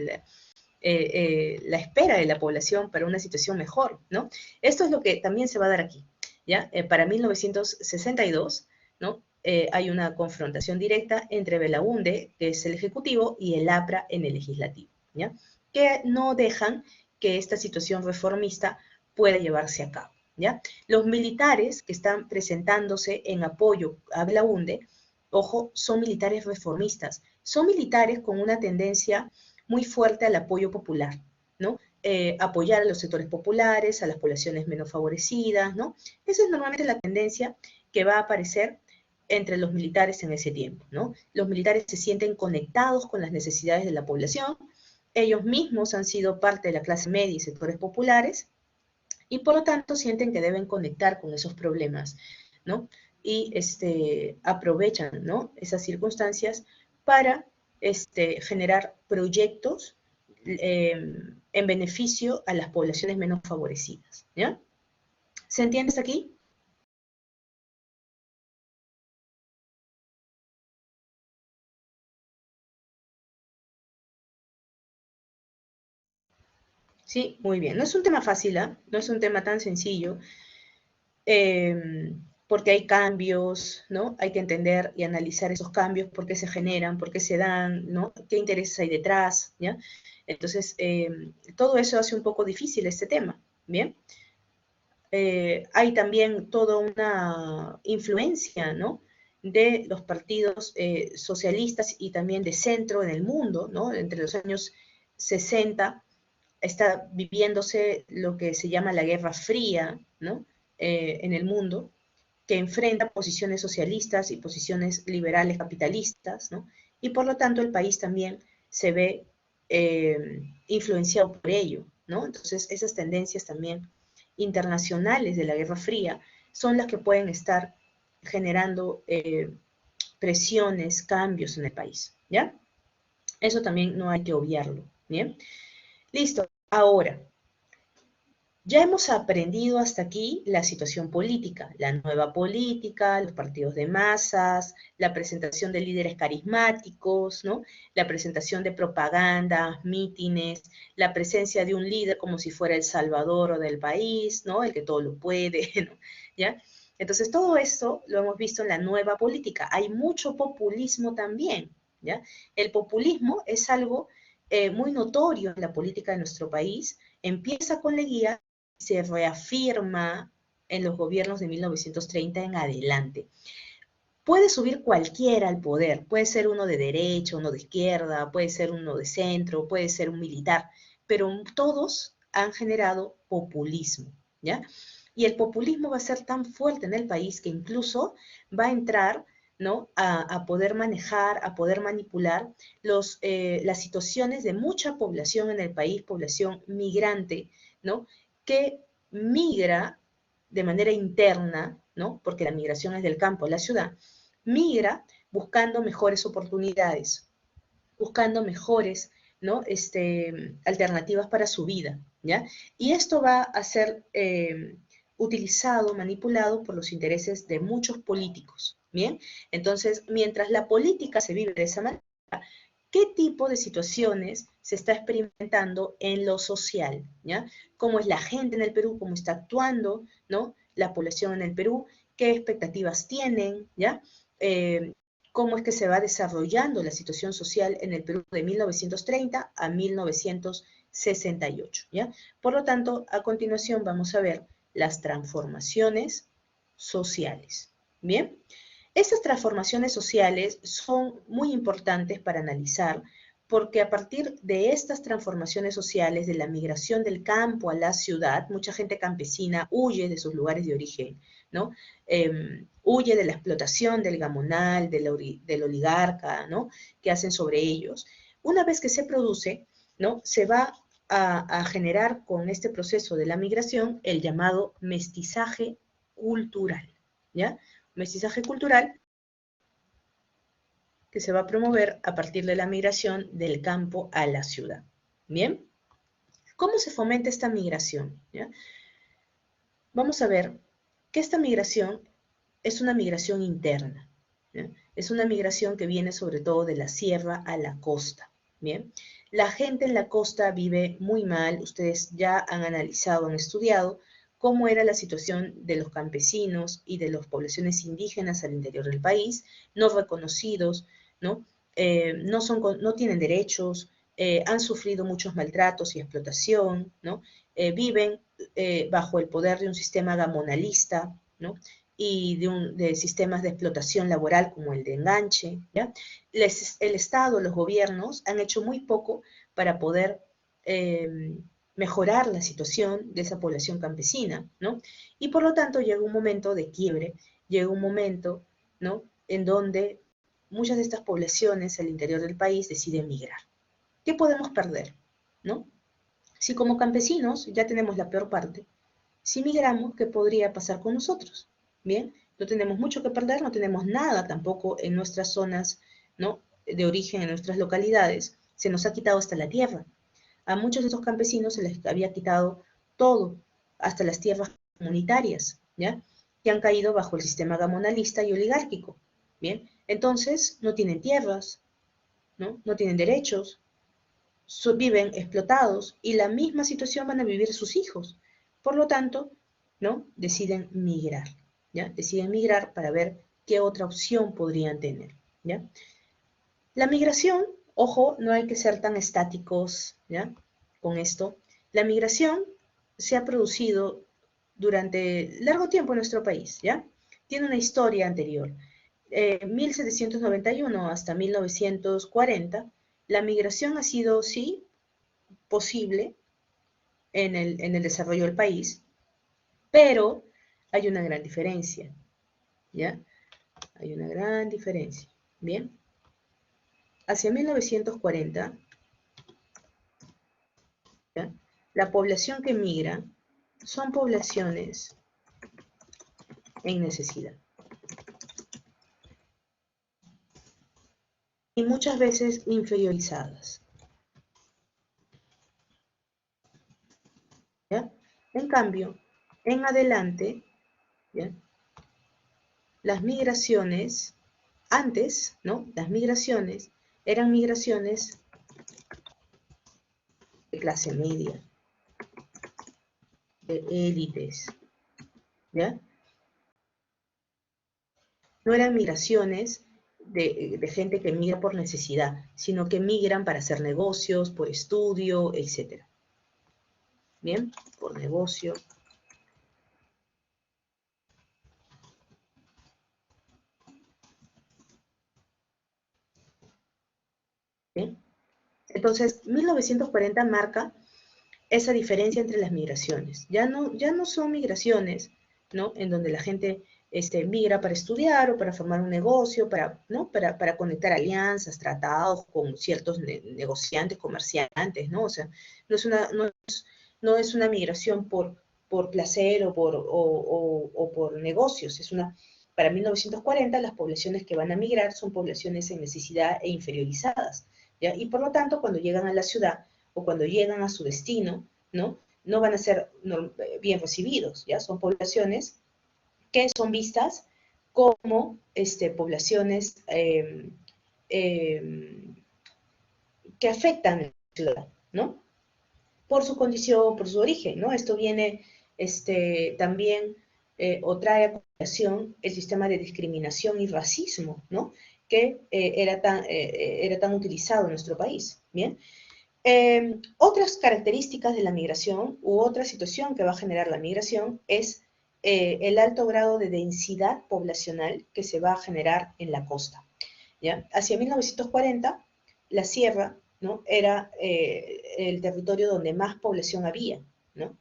espera de la población para una situación mejor, ¿no? Esto es lo que también se va a dar aquí, ¿ya? Para 1962, ¿no?, hay una confrontación directa entre Belaúnde, que es el ejecutivo, y el APRA en el legislativo, ¿ya?, que no dejan que esta situación reformista pueda llevarse a cabo, ¿ya? Los militares que están presentándose en apoyo a Belaúnde, ojo, son militares reformistas, son militares con una tendencia muy fuerte al apoyo popular, ¿no? Apoyar a los sectores populares, a las poblaciones menos favorecidas, ¿no? Esa es normalmente la tendencia que va a aparecer entre los militares en ese tiempo, ¿no? Los militares se sienten conectados con las necesidades de la población, ellos mismos han sido parte de la clase media y sectores populares, y por lo tanto sienten que deben conectar con esos problemas, ¿no? Y aprovechan, ¿no?, esas circunstancias para generar proyectos en beneficio a las poblaciones menos favorecidas, ¿ya? ¿Se entiende hasta aquí? Sí, muy bien. No es un tema fácil, ¿eh? No es un tema tan sencillo, porque hay cambios, ¿no? Hay que entender y analizar esos cambios, por qué se generan, por qué se dan, ¿no? ¿Qué intereses hay detrás, ¿ya? Entonces, todo eso hace un poco difícil este tema, ¿bien? Hay también toda una influencia, ¿no?, de los partidos socialistas y también de centro en el mundo, ¿no? Entre los años 60 está viviéndose lo que se llama la Guerra Fría, ¿no?, en el mundo, que enfrenta posiciones socialistas y posiciones liberales capitalistas, ¿no? Y por lo tanto el país también se ve influenciado por ello, ¿no? Entonces esas tendencias también internacionales de la Guerra Fría son las que pueden estar generando presiones, cambios en el país, ¿ya? Eso también no hay que obviarlo, ¿bien? Listo, ahora, ya hemos aprendido hasta aquí la situación política, la nueva política, los partidos de masas, la presentación de líderes carismáticos, ¿no? La presentación de propaganda, mítines, la presencia de un líder como si fuera el salvador o del país, ¿no? El que todo lo puede, ¿no? ¿Ya? Entonces, todo esto lo hemos visto en la nueva política. Hay mucho populismo también, ¿ya? El populismo es algo muy notorio en la política de nuestro país. Empieza con Leguía, se reafirma en los gobiernos de 1930 en adelante. Puede subir cualquiera al poder, puede ser uno de derecha, uno de izquierda, puede ser uno de centro, puede ser un militar, pero todos han generado populismo, ¿ya? Y el populismo va a ser tan fuerte en el país que incluso va a entrar, ¿no? A poder manejar, a poder manipular las situaciones de mucha población en el país, población migrante, ¿no? Que migra de manera interna, ¿no? Porque la migración es del campo a la ciudad, migra buscando mejores oportunidades, buscando mejores, ¿no? Alternativas para su vida, ¿ya? Y esto va a ser utilizado, manipulado por los intereses de muchos políticos, ¿bien? Entonces, mientras la política se vive de esa manera, ¿qué tipo de situaciones se está experimentando en lo social? ¿Ya? ¿Cómo es la gente en el Perú? ¿Cómo está actuando? ¿No? La población en el Perú, ¿qué expectativas tienen? ¿Ya? ¿Cómo es que se va desarrollando la situación social en el Perú de 1930 a 1968? ¿Ya? Por lo tanto, a continuación vamos a ver las transformaciones sociales. ¿Bien? Estas transformaciones sociales son muy importantes para analizar porque a partir de estas transformaciones sociales, de la migración del campo a la ciudad, mucha gente campesina huye de sus lugares de origen, ¿no? Huye de la explotación del gamonal, del oligarca, ¿no? Que hacen sobre ellos. Una vez que se produce, ¿no? Se va a generar con este proceso de la migración el llamado mestizaje cultural, ¿ya? Mestizaje cultural que se va a promover a partir de la migración del campo a la ciudad. ¿Bien? ¿Cómo se fomenta esta migración? ¿Ya? Vamos a ver que esta migración es una migración interna. ¿Ya? Es una migración que viene sobre todo de la sierra a la costa. ¿Bien? La gente en la costa vive muy mal. Ustedes ya han analizado, han estudiado cómo era la situación de los campesinos y de las poblaciones indígenas al interior del país, no reconocidos, ¿no? No tienen derechos, han sufrido muchos maltratos y explotación, ¿no? Viven bajo el poder de un sistema gamonalista, ¿no? Y de sistemas de explotación laboral como el de enganche, ¿ya? El Estado, los gobiernos han hecho muy poco para poder mejorar la situación de esa población campesina, ¿no? Y por lo tanto llega un momento de quiebre, llega un momento, ¿no? En donde muchas de estas poblaciones al interior del país deciden migrar. ¿Qué podemos perder? ¿No? Si como campesinos ya tenemos la peor parte, si migramos, ¿qué podría pasar con nosotros? Bien, no tenemos mucho que perder, no tenemos nada tampoco en nuestras zonas, ¿no? De origen, en nuestras localidades, se nos ha quitado hasta la tierra. A muchos de estos campesinos se les había quitado todo, hasta las tierras comunitarias, ¿ya? Que han caído bajo el sistema gamonalista y oligárquico, ¿bien? Entonces, no tienen tierras, ¿no? No tienen derechos, viven explotados y la misma situación van a vivir sus hijos. Por lo tanto, ¿no? Deciden migrar, ¿ya? Deciden migrar para ver qué otra opción podrían tener, ¿ya? La migración, ojo, no hay que ser tan estáticos, ¿ya? Con esto. La migración se ha producido durante largo tiempo en nuestro país, ¿ya? Tiene una historia anterior. 1791 hasta 1940, la migración ha sido, sí, posible en el desarrollo del país, pero hay una gran diferencia, ¿ya? Hay una gran diferencia, ¿bien? Hacia 1940, ¿ya? La población que migra son poblaciones en necesidad. y muchas veces inferiorizadas. ¿Ya? En cambio, en adelante, ¿ya? Las migraciones, antes, ¿no? Las migraciones eran migraciones de clase media, de élites, ¿ya? No eran migraciones de gente que migra por necesidad, sino que migran para hacer negocios, por estudio, etc. ¿Bien? Por negocio. ¿Bien? Entonces, 1940 marca esa diferencia entre las migraciones. Ya no son migraciones, ¿no? En donde la gente migra para estudiar o para formar un negocio, ¿no? Para conectar alianzas, tratados con ciertos negociantes, comerciantes, ¿no? O sea, no es una migración por placer o por negocios, para 1940 las poblaciones que van a migrar son poblaciones en necesidad e inferiorizadas, ¿ya? Y por lo tanto, cuando llegan a la ciudad o cuando llegan a su destino, no van a ser bien recibidos, ¿ya? Son poblaciones que son vistas como poblaciones que afectan a la ciudad, ¿no? Por su condición, por su origen, ¿no? Esto viene también o trae a colación el sistema de discriminación y racismo, ¿no? Que era tan utilizado en nuestro país, ¿bien? Otras características de la migración u otra situación que va a generar la migración es el alto grado de densidad poblacional que se va a generar en la costa, ¿ya? Hacia 1940, la sierra, ¿no? Era el territorio donde más población había, ¿no?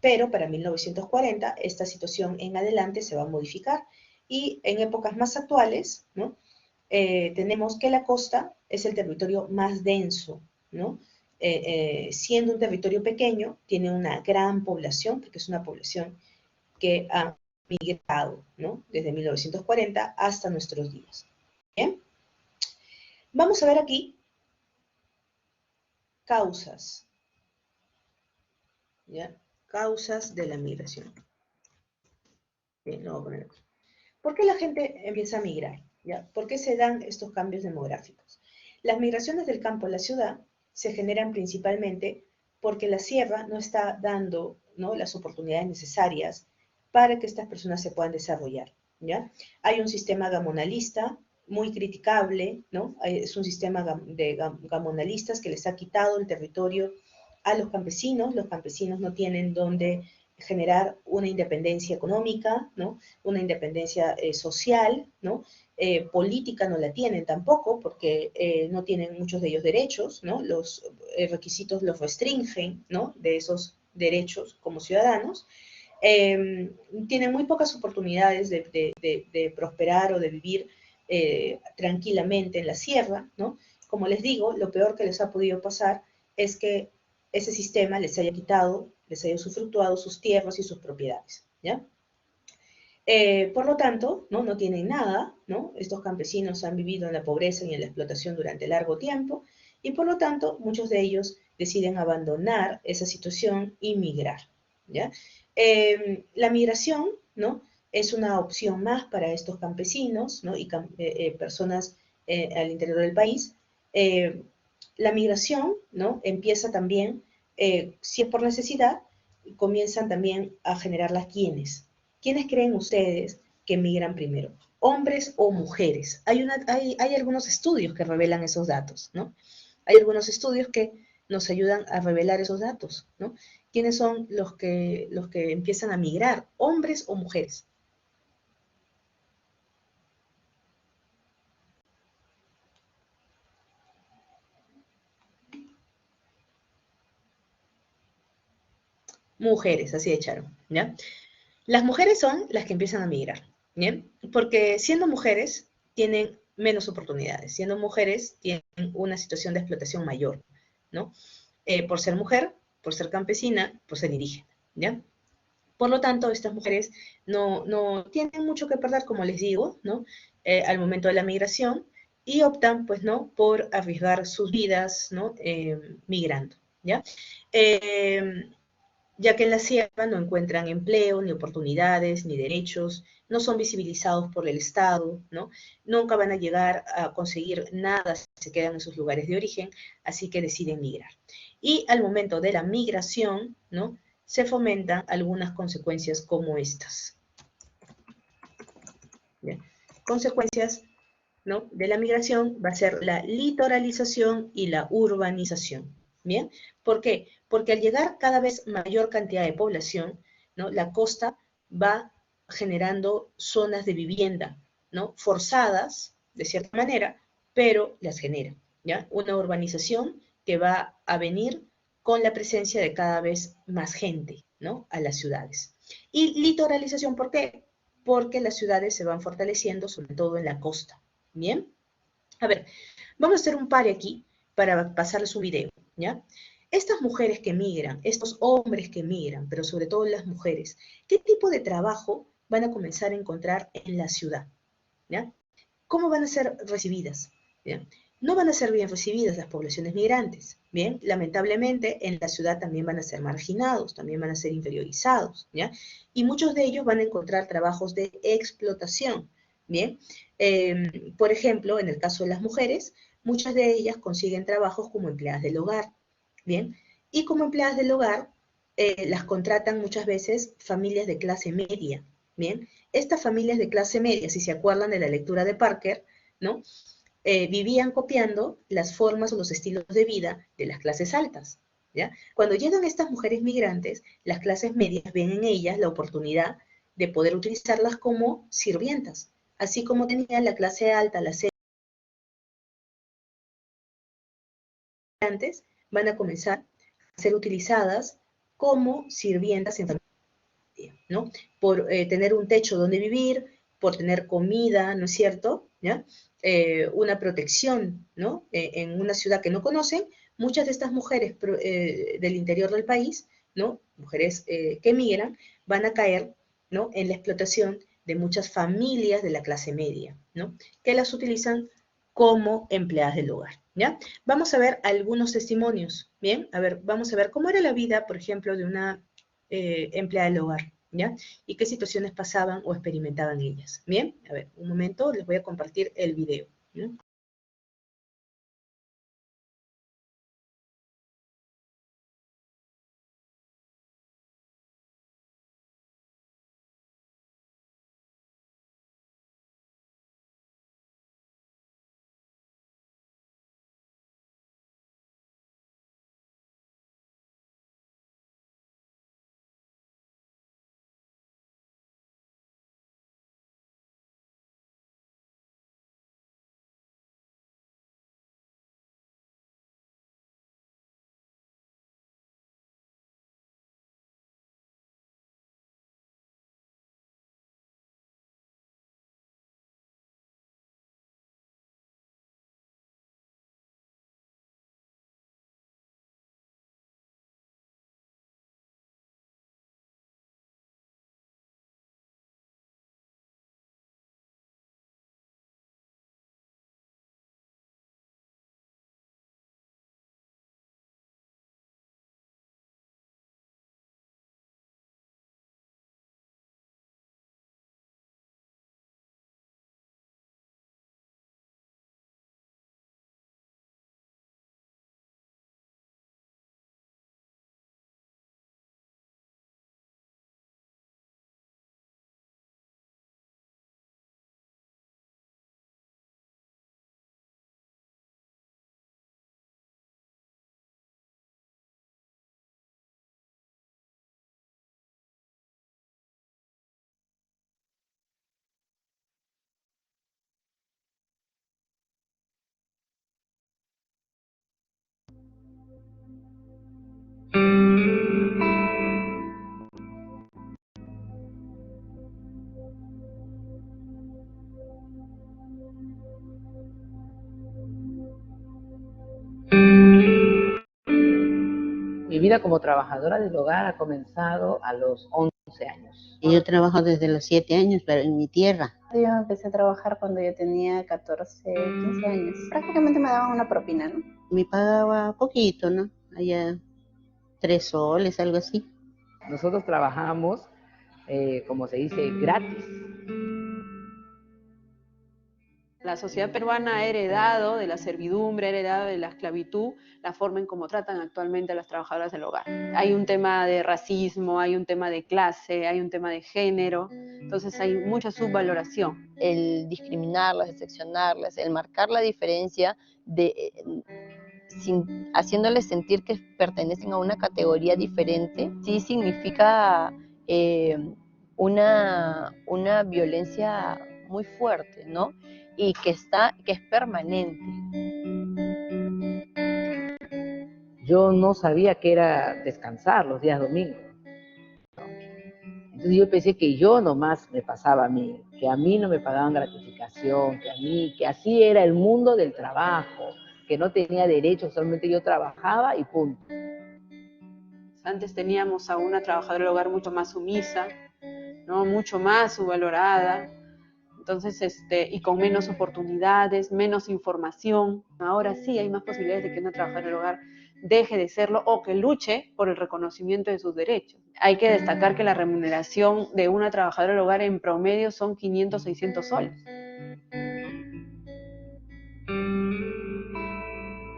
Pero para 1940 esta situación en adelante se va a modificar y en épocas más actuales, ¿no? Tenemos que la costa es el territorio más denso, ¿no? Siendo un territorio pequeño, tiene una gran población, porque es una población que ha migrado, ¿no? Desde 1940 hasta nuestros días. Bien, vamos a ver aquí causas, ¿ya? Causas de la migración. Bien, lo voy a poner aquí. ¿Por qué la gente empieza a migrar? ¿Ya? ¿Por qué se dan estos cambios demográficos? Las migraciones del campo a la ciudad se generan principalmente porque la sierra no está dando, ¿no?, las oportunidades necesarias para que estas personas se puedan desarrollar, ¿ya? Hay un sistema gamonalista muy criticable, ¿no? Es un sistema de gamonalistas que les ha quitado el territorio a los campesinos no tienen donde generar una independencia económica, ¿no? Una independencia social, ¿no? Política no la tienen tampoco, porque no tienen muchos de ellos derechos, ¿no? Los requisitos los restringen, ¿no? De esos derechos como ciudadanos. Tienen muy pocas oportunidades de prosperar o de vivir tranquilamente en la sierra, ¿no? Como les digo, lo peor que les ha podido pasar es que ese sistema les haya quitado, les haya usufructuado sus tierras y sus propiedades, ¿ya? Por lo tanto, no tienen nada, ¿no? Estos campesinos han vivido en la pobreza y en la explotación durante largo tiempo, y por lo tanto, muchos de ellos deciden abandonar esa situación y migrar, ¿ya? La migración, ¿no?, es una opción más para estos campesinos, ¿no?, y personas al interior del país. La migración, ¿no?, empieza también, si es por necesidad, comienzan también a generarla quienes. ¿Quiénes creen ustedes que migran primero? ¿Hombres o mujeres? Hay algunos estudios que revelan esos datos, ¿no? Hay algunos estudios que nos ayudan a revelar esos datos, ¿no? ¿Quiénes son los que empiezan a migrar? ¿Hombres o mujeres? Mujeres, así echaron, ¿ya? Las mujeres son las que empiezan a migrar, ¿bien? Porque siendo mujeres tienen menos oportunidades, siendo mujeres tienen una situación de explotación mayor, ¿no? Por ser mujer, por ser campesina, por ser indígena, ¿ya? Por lo tanto, estas mujeres no tienen mucho que perder, como les digo, ¿no? Al momento de la migración, y optan, pues, ¿no?, por arriesgar sus vidas, ¿no?, migrando, ¿ya? Ya que en la sierra no encuentran empleo, ni oportunidades, ni derechos, no son visibilizados por el Estado, ¿no? Nunca van a llegar a conseguir nada si se quedan en sus lugares de origen, así que deciden migrar. Y al momento de la migración, ¿no?, se fomentan algunas consecuencias como estas. ¿Bien? Consecuencias, ¿no?, de la migración va a ser la litoralización y la urbanización. ¿Bien? ¿Por qué? Porque al llegar cada vez mayor cantidad de población, ¿no?, la costa va generando zonas de vivienda, ¿no?, forzadas, de cierta manera, pero las genera, ¿ya? Una urbanización que va a venir con la presencia de cada vez más gente, ¿no?, a las ciudades. Y litoralización, ¿por qué? Porque las ciudades se van fortaleciendo, sobre todo en la costa. ¿Bien? A ver, vamos a hacer un pare aquí para pasarles un video, ¿ya? Estas mujeres que migran, estos hombres que migran, pero sobre todo las mujeres, ¿qué tipo de trabajo van a comenzar a encontrar en la ciudad? ¿Ya? ¿Cómo van a ser recibidas? ¿Bien? No van a ser bien recibidas las poblaciones migrantes, ¿bien? Lamentablemente en la ciudad también van a ser marginados, también van a ser inferiorizados, ¿ya? Y muchos de ellos van a encontrar trabajos de explotación, ¿bien? Por ejemplo, en el caso de las mujeres, muchas de ellas consiguen trabajos como empleadas del hogar, ¿bien? Y como empleadas del hogar, las contratan muchas veces familias de clase media, ¿bien? Estas familias de clase media, si se acuerdan de la lectura de Parker, ¿no?, vivían copiando las formas o los estilos de vida de las clases altas, ¿ya? Cuando llegan estas mujeres migrantes, las clases medias ven en ellas la oportunidad de poder utilizarlas como sirvientas, así como tenía la clase alta, las migrantes, van a comenzar a ser utilizadas como sirvientas en familia, ¿no? Por tener un techo donde vivir, por tener comida, ¿no es cierto?, ¿ya? Una protección, ¿no?, en una ciudad que no conocen, muchas de estas mujeres del interior del país, ¿no?, mujeres que migran, van a caer, ¿no?, en la explotación de muchas familias de la clase media, ¿no?, que las utilizan como empleadas del hogar, ¿ya? Vamos a ver algunos testimonios, ¿bien? A ver, vamos a ver cómo era la vida, por ejemplo, de una empleada del hogar, ¿ya? Y qué situaciones pasaban o experimentaban ellas. Bien, a ver, un momento, les voy a compartir el video, ¿no? Mi vida como trabajadora del hogar ha comenzado a los 11 años. Y yo trabajo desde los 7 años, pero en mi tierra. Yo empecé a trabajar cuando yo tenía 14, 15 años. Prácticamente me daban una propina, ¿no? Me pagaba poquito, ¿no? Allá 3 soles, algo así. Nosotros trabajamos, como se dice, gratis. La sociedad peruana ha heredado de la servidumbre, ha heredado de la esclavitud, la forma en cómo tratan actualmente a las trabajadoras del hogar. Hay un tema de racismo, hay un tema de clase, hay un tema de género, entonces hay mucha subvaloración. El discriminarlas, el seccionarlas, el marcar la diferencia haciéndoles sentir que pertenecen a una categoría diferente, sí significa una violencia muy fuerte, ¿no? Y que es permanente. Yo no sabía que era descansar los días domingos. Entonces yo pensé que yo nomás me pasaba a mí, que a mí no me pagaban gratificación, que así era el mundo del trabajo, que no tenía derechos, solamente yo trabajaba y punto. Antes teníamos a una trabajadora del hogar mucho más sumisa, ¿no? Mucho más subvalorada, entonces, y con menos oportunidades, menos información. Ahora sí hay más posibilidades de que una trabajadora del hogar deje de serlo o que luche por el reconocimiento de sus derechos. Hay que destacar que la remuneración de una trabajadora del hogar en promedio son 500, 600 soles.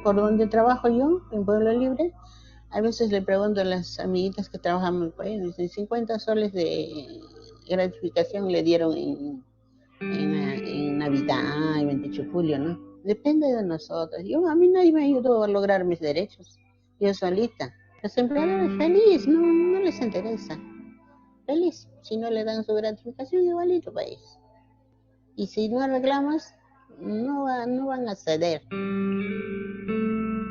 Por donde trabajo yo, en Pueblo Libre, a veces le pregunto a las amiguitas que trabajan, pues, dicen 50 soles de gratificación le dieron en Navidad, el 28 de julio, ¿no? Depende de nosotros. A mí nadie me ayudó a lograr mis derechos. Yo solita. Los empleadores feliz, no les interesa. Feliz. Si no le dan su gratificación, igualito para ellos. Y si no reclamas, no van a ceder.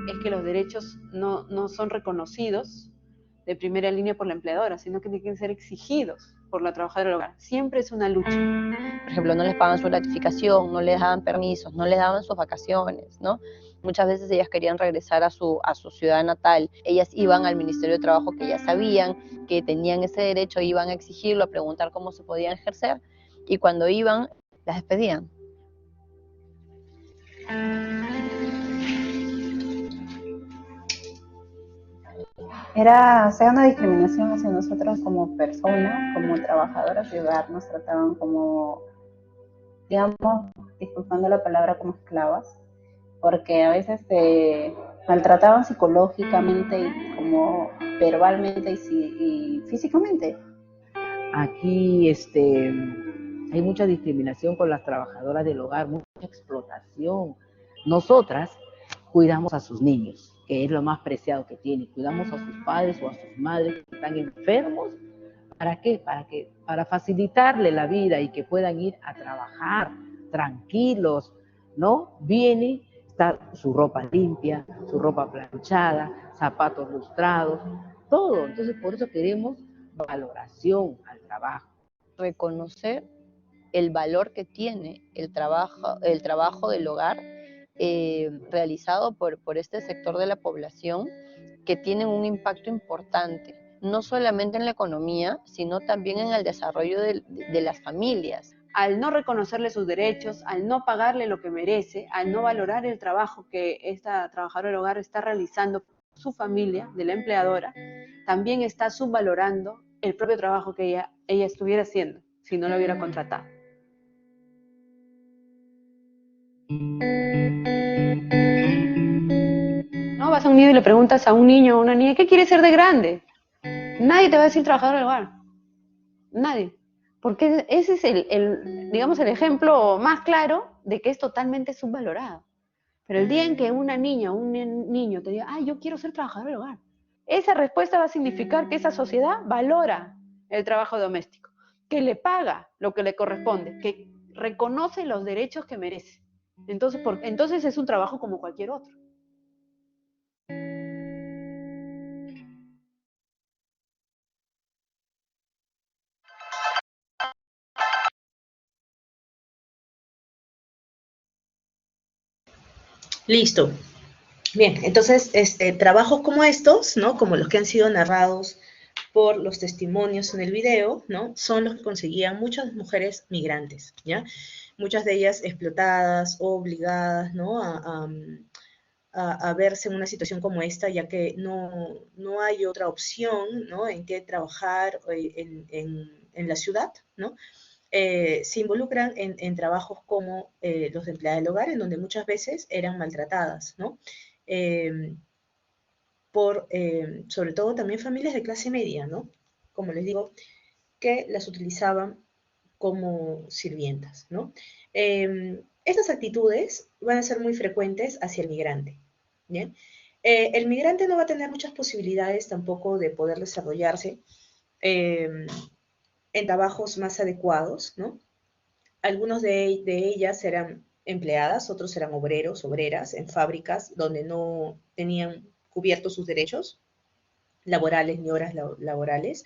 Es que los derechos no son reconocidos de primera línea por la empleadora, sino que tienen que ser exigidos por la trabajadora del hogar. Siempre es una lucha. Por ejemplo, no les pagan su gratificación, no les daban permisos, no les daban sus vacaciones, ¿no? Muchas veces ellas querían regresar a su ciudad natal. Ellas iban al Ministerio de Trabajo, que ya sabían que tenían ese derecho, iban a exigirlo, a preguntar cómo se podían ejercer, y cuando iban, las despedían. Era, o sea, una discriminación hacia nosotras como personas, como trabajadoras de hogar. Nos trataban como, digamos, disculpando la palabra, como esclavas, porque a veces se maltrataban psicológicamente y como verbalmente y físicamente. Aquí hay mucha discriminación con las trabajadoras del hogar, mucha explotación. Nosotras cuidamos a sus niños, que es lo más preciado que tienen. Cuidamos a sus padres o a sus madres que están enfermos. ¿Para qué? Para facilitarle la vida y que puedan ir a trabajar tranquilos, ¿no? Viene, está su ropa limpia, su ropa planchada, zapatos lustrados, todo. Entonces, por eso queremos valoración al trabajo. Reconocer el valor que tiene el trabajo del hogar realizado por este sector de la población, que tienen un impacto importante, no solamente en la economía, sino también en el desarrollo de las familias. Al no reconocerle sus derechos, al no pagarle lo que merece, al no valorar el trabajo que esta trabajadora del hogar está realizando por su familia, de la empleadora, también está subvalorando el propio trabajo que ella estuviera haciendo si no lo hubiera contratado. No, vas a un nido y le preguntas a un niño o a una niña, ¿qué quiere ser de grande? Nadie te va a decir trabajador del hogar. Nadie. Porque ese es digamos, el ejemplo más claro de que es totalmente subvalorado. Pero el día en que una niña o un niño te diga, yo quiero ser trabajador del hogar, esa respuesta va a significar que esa sociedad valora el trabajo doméstico, que le paga lo que le corresponde, que reconoce los derechos que merece. Entonces es un trabajo como cualquier otro. Listo. Bien, entonces, trabajos como estos, ¿no? Como los que han sido narrados por los testimonios en el video, ¿no? Son los que conseguían muchas mujeres migrantes, ¿ya? Muchas de ellas explotadas, obligadas, ¿no? A verse en una situación como esta, ya que no hay otra opción, ¿no? En que trabajar en la ciudad, ¿no? Se involucran en trabajos como los de empleada del hogar, en donde muchas veces eran maltratadas, ¿no? Sobre todo también familias de clase media, ¿no? Como les digo, que las utilizaban como sirvientas, ¿no? Estas actitudes van a ser muy frecuentes hacia el migrante, ¿bien? El migrante no va a tener muchas posibilidades tampoco de poder desarrollarse en trabajos más adecuados, ¿no? Algunos de ellas eran empleadas, otros eran obreros, obreras, en fábricas donde no tenían cubiertos sus derechos laborales ni horas laborales.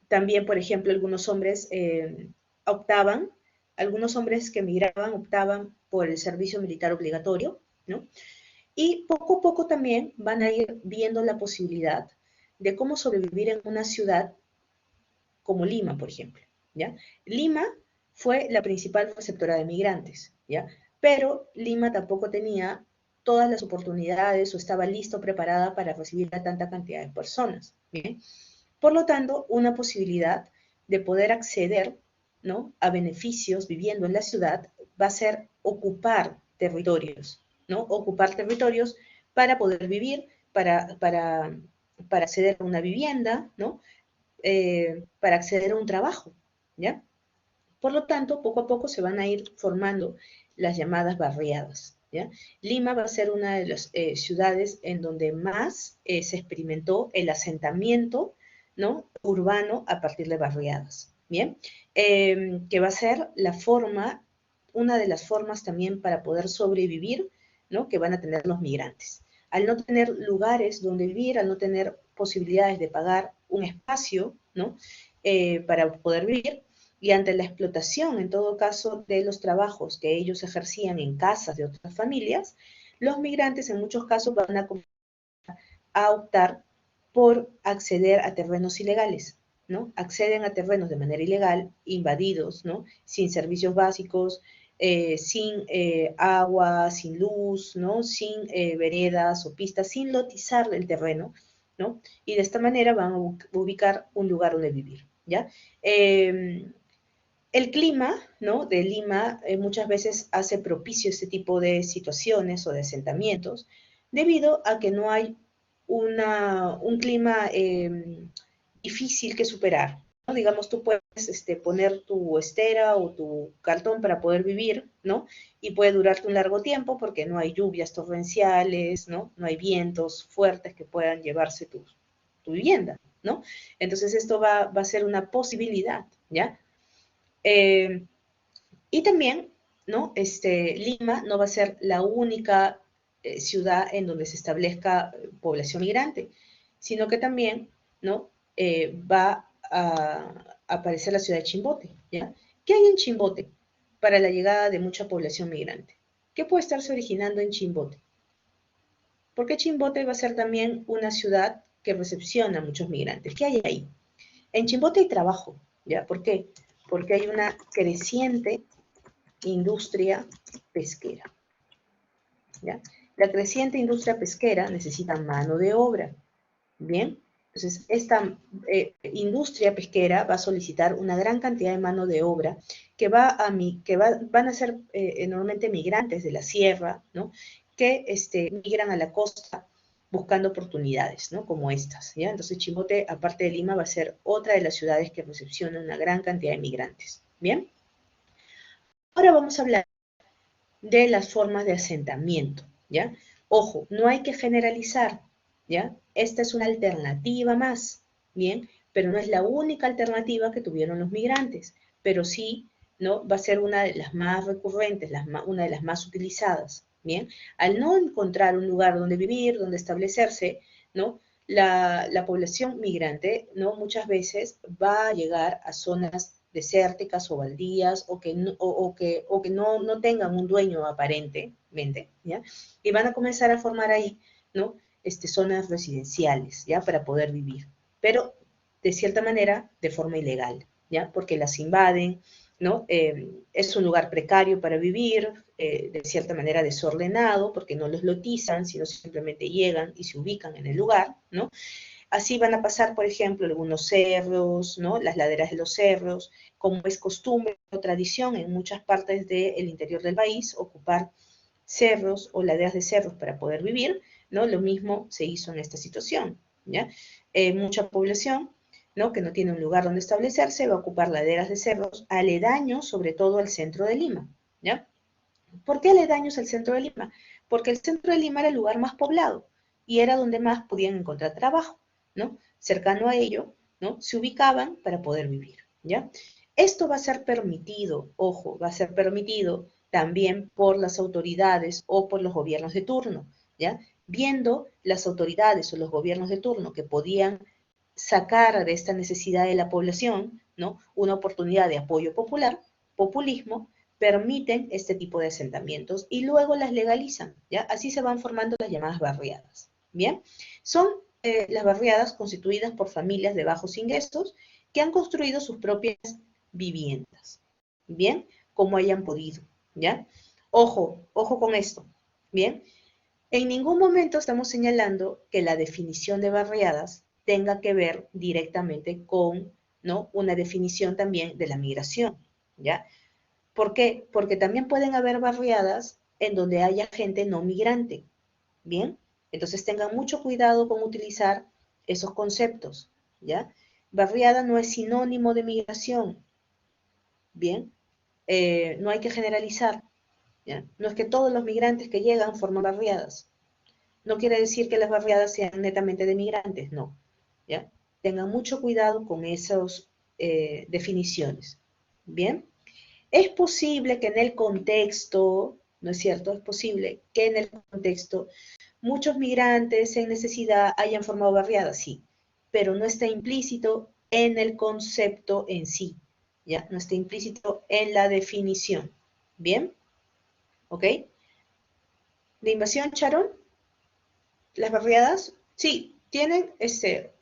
También, por ejemplo, algunos hombres algunos hombres que emigraban optaban por el servicio militar obligatorio, ¿no? Y poco a poco también van a ir viendo la posibilidad de cómo sobrevivir en una ciudad como Lima, por ejemplo, ¿ya? Lima fue la principal receptora de migrantes, ¿ya? Pero Lima tampoco tenía todas las oportunidades o estaba listo, preparada para recibir a tanta cantidad de personas, ¿bien? Por lo tanto, una posibilidad de poder acceder, ¿no?, a beneficios viviendo en la ciudad va a ser ocupar territorios, ¿no? Ocupar territorios para poder vivir, para acceder a una vivienda, ¿no? Para acceder a un trabajo, ¿ya? Por lo tanto, poco a poco se van a ir formando las llamadas barriadas, ¿ya? Lima va a ser una de las ciudades en donde más se experimentó el asentamiento, ¿no?, urbano a partir de barriadas, ¿bien? Que va a ser una de las formas también para poder sobrevivir, ¿no?, que van a tener los migrantes. Al no tener lugares donde vivir, al no tener posibilidades de pagar un espacio, ¿no?, para poder vivir, y ante la explotación, en todo caso, de los trabajos que ellos ejercían en casas de otras familias, los migrantes en muchos casos van a optar por acceder a terrenos ilegales, ¿no? Acceden a terrenos de manera ilegal, invadidos, ¿no? Sin servicios básicos, sin agua, sin luz, ¿no? Sin veredas o pistas, sin lotizar el terreno, ¿no? Y de esta manera van a ubicar un lugar donde vivir, ¿ya? El clima, ¿no?, de Lima muchas veces hace propicio este tipo de situaciones o de asentamientos, debido a que no hay un clima difícil que superar, ¿no? Digamos, tú puedes poner tu estera o tu cartón para poder vivir, ¿no? Y puede durarte un largo tiempo porque no hay lluvias torrenciales, ¿no? No hay vientos fuertes que puedan llevarse tu vivienda, ¿no? Entonces esto va a ser una posibilidad, ¿ya? Y también, ¿no? Lima no va a ser la única ciudad en donde se establezca población migrante, sino que también, ¿no?, va a aparecer la ciudad de Chimbote, ¿ya? ¿Qué hay en Chimbote para la llegada de mucha población migrante? ¿Qué puede estarse originando en Chimbote? Porque Chimbote va a ser también una ciudad que recepciona a muchos migrantes. ¿Qué hay ahí? En Chimbote hay trabajo, ¿ya? ¿Por qué? Porque hay una creciente industria pesquera, ¿ya? La creciente industria pesquera necesita mano de obra, ¿bien? Entonces, esta industria pesquera va a solicitar una gran cantidad de mano de obra que van a ser normalmente migrantes de la sierra, ¿no?, que migran a la costa buscando oportunidades, ¿no?, como estas, ¿ya? Entonces, Chimbote, aparte de Lima, va a ser otra de las ciudades que recepciona una gran cantidad de migrantes, ¿bien? Ahora vamos a hablar de las formas de asentamiento, ¿ya? Ojo, no hay que generalizar, ¿ya? Esta es una alternativa más, ¿bien? Pero no es la única alternativa que tuvieron los migrantes, pero sí, ¿no?, va a ser una de las más recurrentes, una de las más utilizadas, ¿bien? Al no encontrar un lugar donde vivir, donde establecerse, ¿no?, la población migrante, ¿no?, muchas veces va a llegar a zonas desérticas o baldías o que no tengan un dueño aparentemente, ¿ya? Y van a comenzar a formar ahí, ¿no?, zonas residenciales, ¿ya?, para poder vivir, pero de cierta manera de forma ilegal, ¿ya? Porque las invaden, ¿no? Es un lugar precario para vivir, de cierta manera desordenado, porque no los lotizan, sino simplemente llegan y se ubican en el lugar, ¿no? Así van a pasar, por ejemplo, algunos cerros, ¿no? Las laderas de los cerros, como es costumbre o tradición en muchas partes del interior del país, ocupar cerros o laderas de cerros para poder vivir, ¿no? Lo mismo se hizo en esta situación, ¿ya? Mucha población, ¿no? Que no tiene un lugar donde establecerse, va a ocupar laderas de cerros aledaños, sobre todo al centro de Lima, ¿ya? ¿Por qué aledaños al centro de Lima? Porque el centro de Lima era el lugar más poblado y era donde más podían encontrar trabajo, ¿no? Cercano a ello, ¿no? Se ubicaban para poder vivir, ¿ya? Esto va a ser permitido, ojo, va a ser permitido también por las autoridades o por los gobiernos de turno, ¿ya? Viendo las autoridades o los gobiernos de turno que podían sacar de esta necesidad de la población, ¿no? Una oportunidad de apoyo popular, populismo, permiten este tipo de asentamientos y luego las legalizan, ¿ya? Así se van formando las llamadas barriadas, ¿bien? Son las barriadas constituidas por familias de bajos ingresos que han construido sus propias viviendas, ¿bien? Como hayan podido, ¿ya? Ojo, ojo con esto, ¿bien? En ningún momento estamos señalando que la definición de barriadas tenga que ver directamente con, ¿no? Una definición también de la migración, ¿ya? ¿Por qué? Porque también pueden haber barriadas en donde haya gente no migrante, ¿bien? Entonces tengan mucho cuidado con utilizar esos conceptos, ¿ya? Barriada no es sinónimo de migración, ¿bien? No hay que generalizar, ¿ya? No es que todos los migrantes que llegan forman barriadas. No quiere decir que las barriadas sean netamente de migrantes, no, ¿ya? Tengan mucho cuidado con esas definiciones, ¿bien? Es posible que en el contexto, ¿no es cierto? Es posible que en el contexto muchos migrantes en necesidad hayan formado barriadas, sí, pero no está implícito en el concepto en sí, ¿ya? No está implícito en la definición, ¿bien? ¿Ok? ¿De invasión, Sharon? Las barriadas, sí, tienen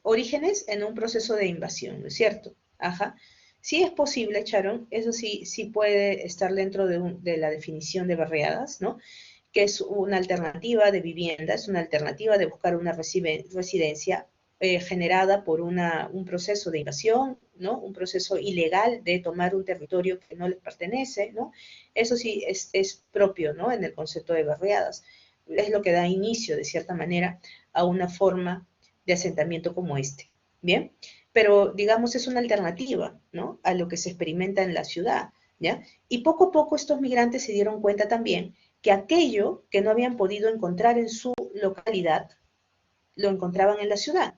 orígenes en un proceso de invasión, ¿no es cierto? Ajá. Sí es posible, Sharon, eso sí, sí puede estar dentro de la definición de barriadas, ¿no? Que es una alternativa de vivienda, es una alternativa de buscar una residencia generada por un proceso de invasión, ¿no? Un proceso ilegal de tomar un territorio que no les pertenece, ¿no? Eso sí es propio, ¿no? En el concepto de barriadas. Es lo que da inicio, de cierta manera, a una forma de asentamiento como este, ¿bien? Pero, digamos, es una alternativa, ¿no? A lo que se experimenta en la ciudad, ¿ya? Y poco a poco estos migrantes se dieron cuenta también que aquello que no habían podido encontrar en su localidad, lo encontraban en la ciudad.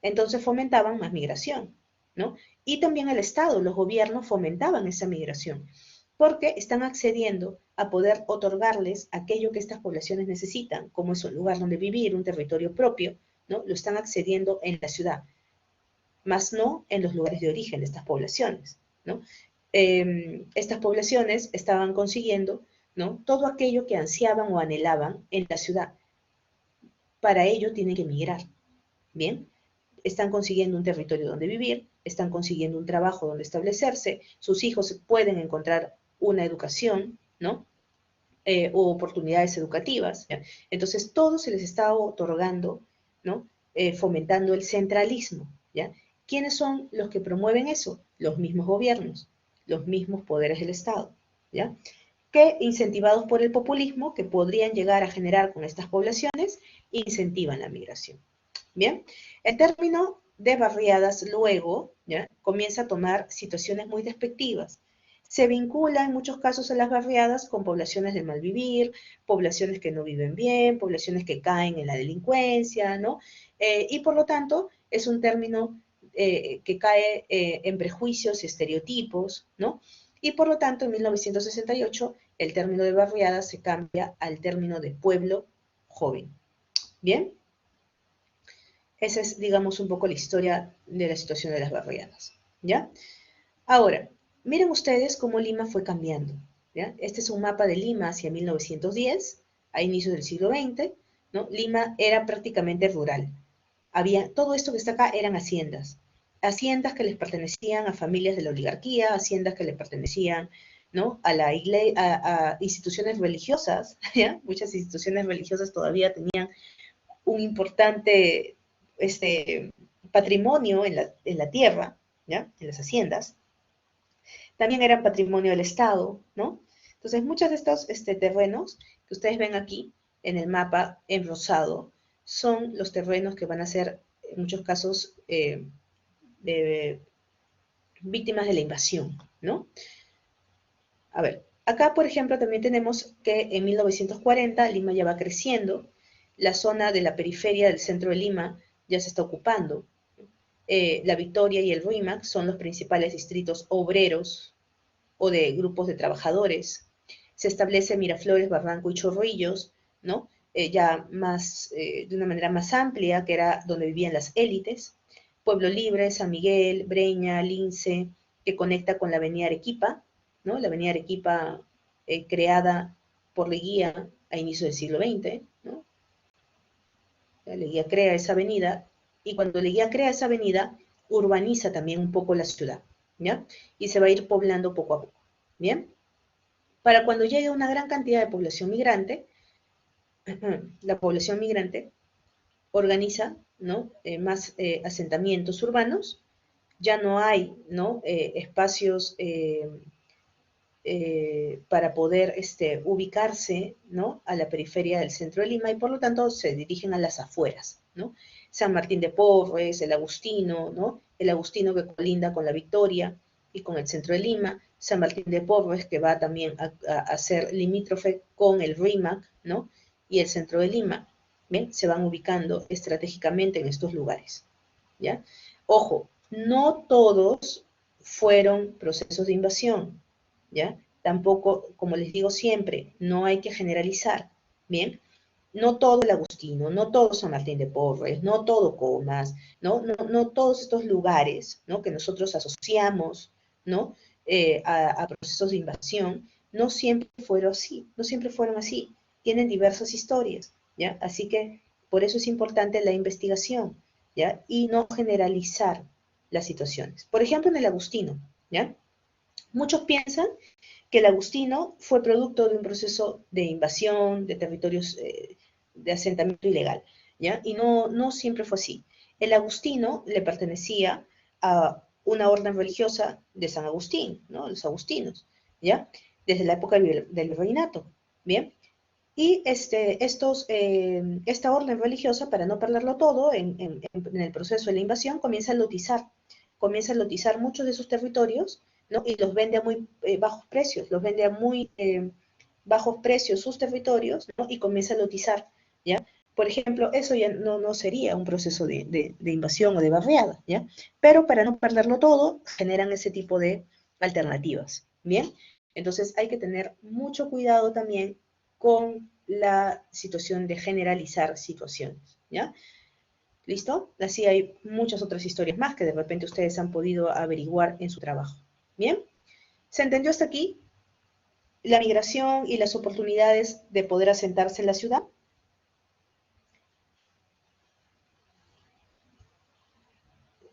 Entonces fomentaban más migración, ¿no? Y también el Estado, los gobiernos fomentaban esa migración, porque están accediendo a poder otorgarles aquello que estas poblaciones necesitan, como es un lugar donde vivir, un territorio propio, ¿no? Lo están accediendo en la ciudad, más no en los lugares de origen de estas poblaciones, ¿no? Estas poblaciones estaban consiguiendo, ¿no? Todo aquello que ansiaban o anhelaban en la ciudad. Para ello tienen que migrar, ¿bien? Están consiguiendo un territorio donde vivir, están consiguiendo un trabajo donde establecerse, sus hijos pueden encontrar una educación, ¿no? O oportunidades educativas, ¿ya? Entonces todo se les está otorgando, ¿no? Fomentando el centralismo, ¿ya? ¿Quiénes son los que promueven eso? Los mismos gobiernos, los mismos poderes del Estado, ¿ya? Que incentivados por el populismo que podrían llegar a generar con estas poblaciones, incentivan la migración. Bien, el término de barriadas luego, ¿ya? Comienza a tomar situaciones muy despectivas. Se vincula en muchos casos a las barriadas con poblaciones de mal vivir, poblaciones que no viven bien, poblaciones que caen en la delincuencia, ¿no? Y por lo tanto es un término que cae en prejuicios y estereotipos, ¿no? Y por lo tanto en 1968 el término de barriada se cambia al término de pueblo joven. ¿Bien? Esa es, digamos, un poco la historia de la situación de las barriadas, ¿ya? Ahora, miren ustedes cómo Lima fue cambiando, ¿ya? Este es un mapa de Lima hacia 1910, a inicios del siglo XX, ¿no? Lima era prácticamente rural, todo esto que está acá eran haciendas. Haciendas que les pertenecían a familias de la oligarquía, haciendas que le pertenecían, ¿no?, a la a instituciones religiosas, ¿ya? Muchas instituciones religiosas todavía tenían un importante patrimonio en la tierra, ¿ya?, en las haciendas. También eran patrimonio del Estado, ¿no? Entonces, muchos de estos terrenos que ustedes ven aquí en el mapa en rosado son los terrenos que van a ser, en muchos casos, víctimas de la invasión, ¿no? A ver, acá, por ejemplo, también tenemos que en 1940 Lima ya va creciendo, la zona de la periferia del centro de Lima ya se está ocupando. La Victoria y el Rímac son los principales distritos obreros o de grupos de trabajadores. Se establece Miraflores, Barranco y Chorrillos, ¿no? Ya más, de una manera más amplia, que era donde vivían las élites. Pueblo Libre, San Miguel, Breña, Lince, que conecta con la avenida Arequipa, ¿no? La avenida Arequipa creada por Leguía a inicios del siglo XX, ¿no? Leguía crea esa avenida, y cuando Leguía crea esa avenida, urbaniza también un poco la ciudad, ¿ya? Y se va a ir poblando poco a poco, ¿bien? Para cuando llegue una gran cantidad de población migrante, la población migrante organiza, ¿no?, más asentamientos urbanos, ya no hay, ¿no?, espacios para poder ubicarse, ¿no?, a la periferia del centro de Lima, y por lo tanto se dirigen a las afueras, ¿no? San Martín de Porres, el Agustino, ¿no?, el Agustino que colinda con la Victoria y con el centro de Lima, San Martín de Porres que va también a ser limítrofe con el Rímac, ¿no?, y el centro de Lima, ¿bien? Se van ubicando estratégicamente en estos lugares, ¿ya? Ojo, no todos fueron procesos de invasión, ¿ya? Tampoco, como les digo siempre, no hay que generalizar, ¿bien? No todo el Agustino, no todo San Martín de Porres, no todo Comas, no todos estos lugares, ¿no?, que nosotros asociamos, ¿no?, a procesos de invasión, no siempre fueron así, no siempre fueron así, tienen diversas historias, ¿ya? Así que por eso es importante la investigación, ¿ya? Y no generalizar las situaciones. Por ejemplo, en el Agustino, ¿ya? Muchos piensan que el Agustino fue producto de un proceso de invasión de territorios de asentamiento ilegal, ¿ya? Y no siempre fue así. El Agustino le pertenecía a una orden religiosa de San Agustín, ¿no?, los agustinos, ¿ya?, desde la época del virreinato, ¿bien? Y esta orden religiosa, para no perderlo todo, en el proceso de la invasión, comienza a lotizar muchos de sus territorios, ¿no?, y los vende a muy bajos precios, los vende a muy bajos precios sus territorios, ¿no?, y comienza a lotizar, ¿ya? Por ejemplo, eso ya no sería un proceso de invasión o de barriada, ¿ya? Pero para no perderlo todo, generan ese tipo de alternativas, ¿bien? Entonces hay que tener mucho cuidado también con la situación de generalizar situaciones, ¿ya? ¿Listo? Así hay muchas otras historias más que de repente ustedes han podido averiguar en su trabajo. ¿Bien? ¿Se entendió hasta aquí? La migración y las oportunidades de poder asentarse en la ciudad.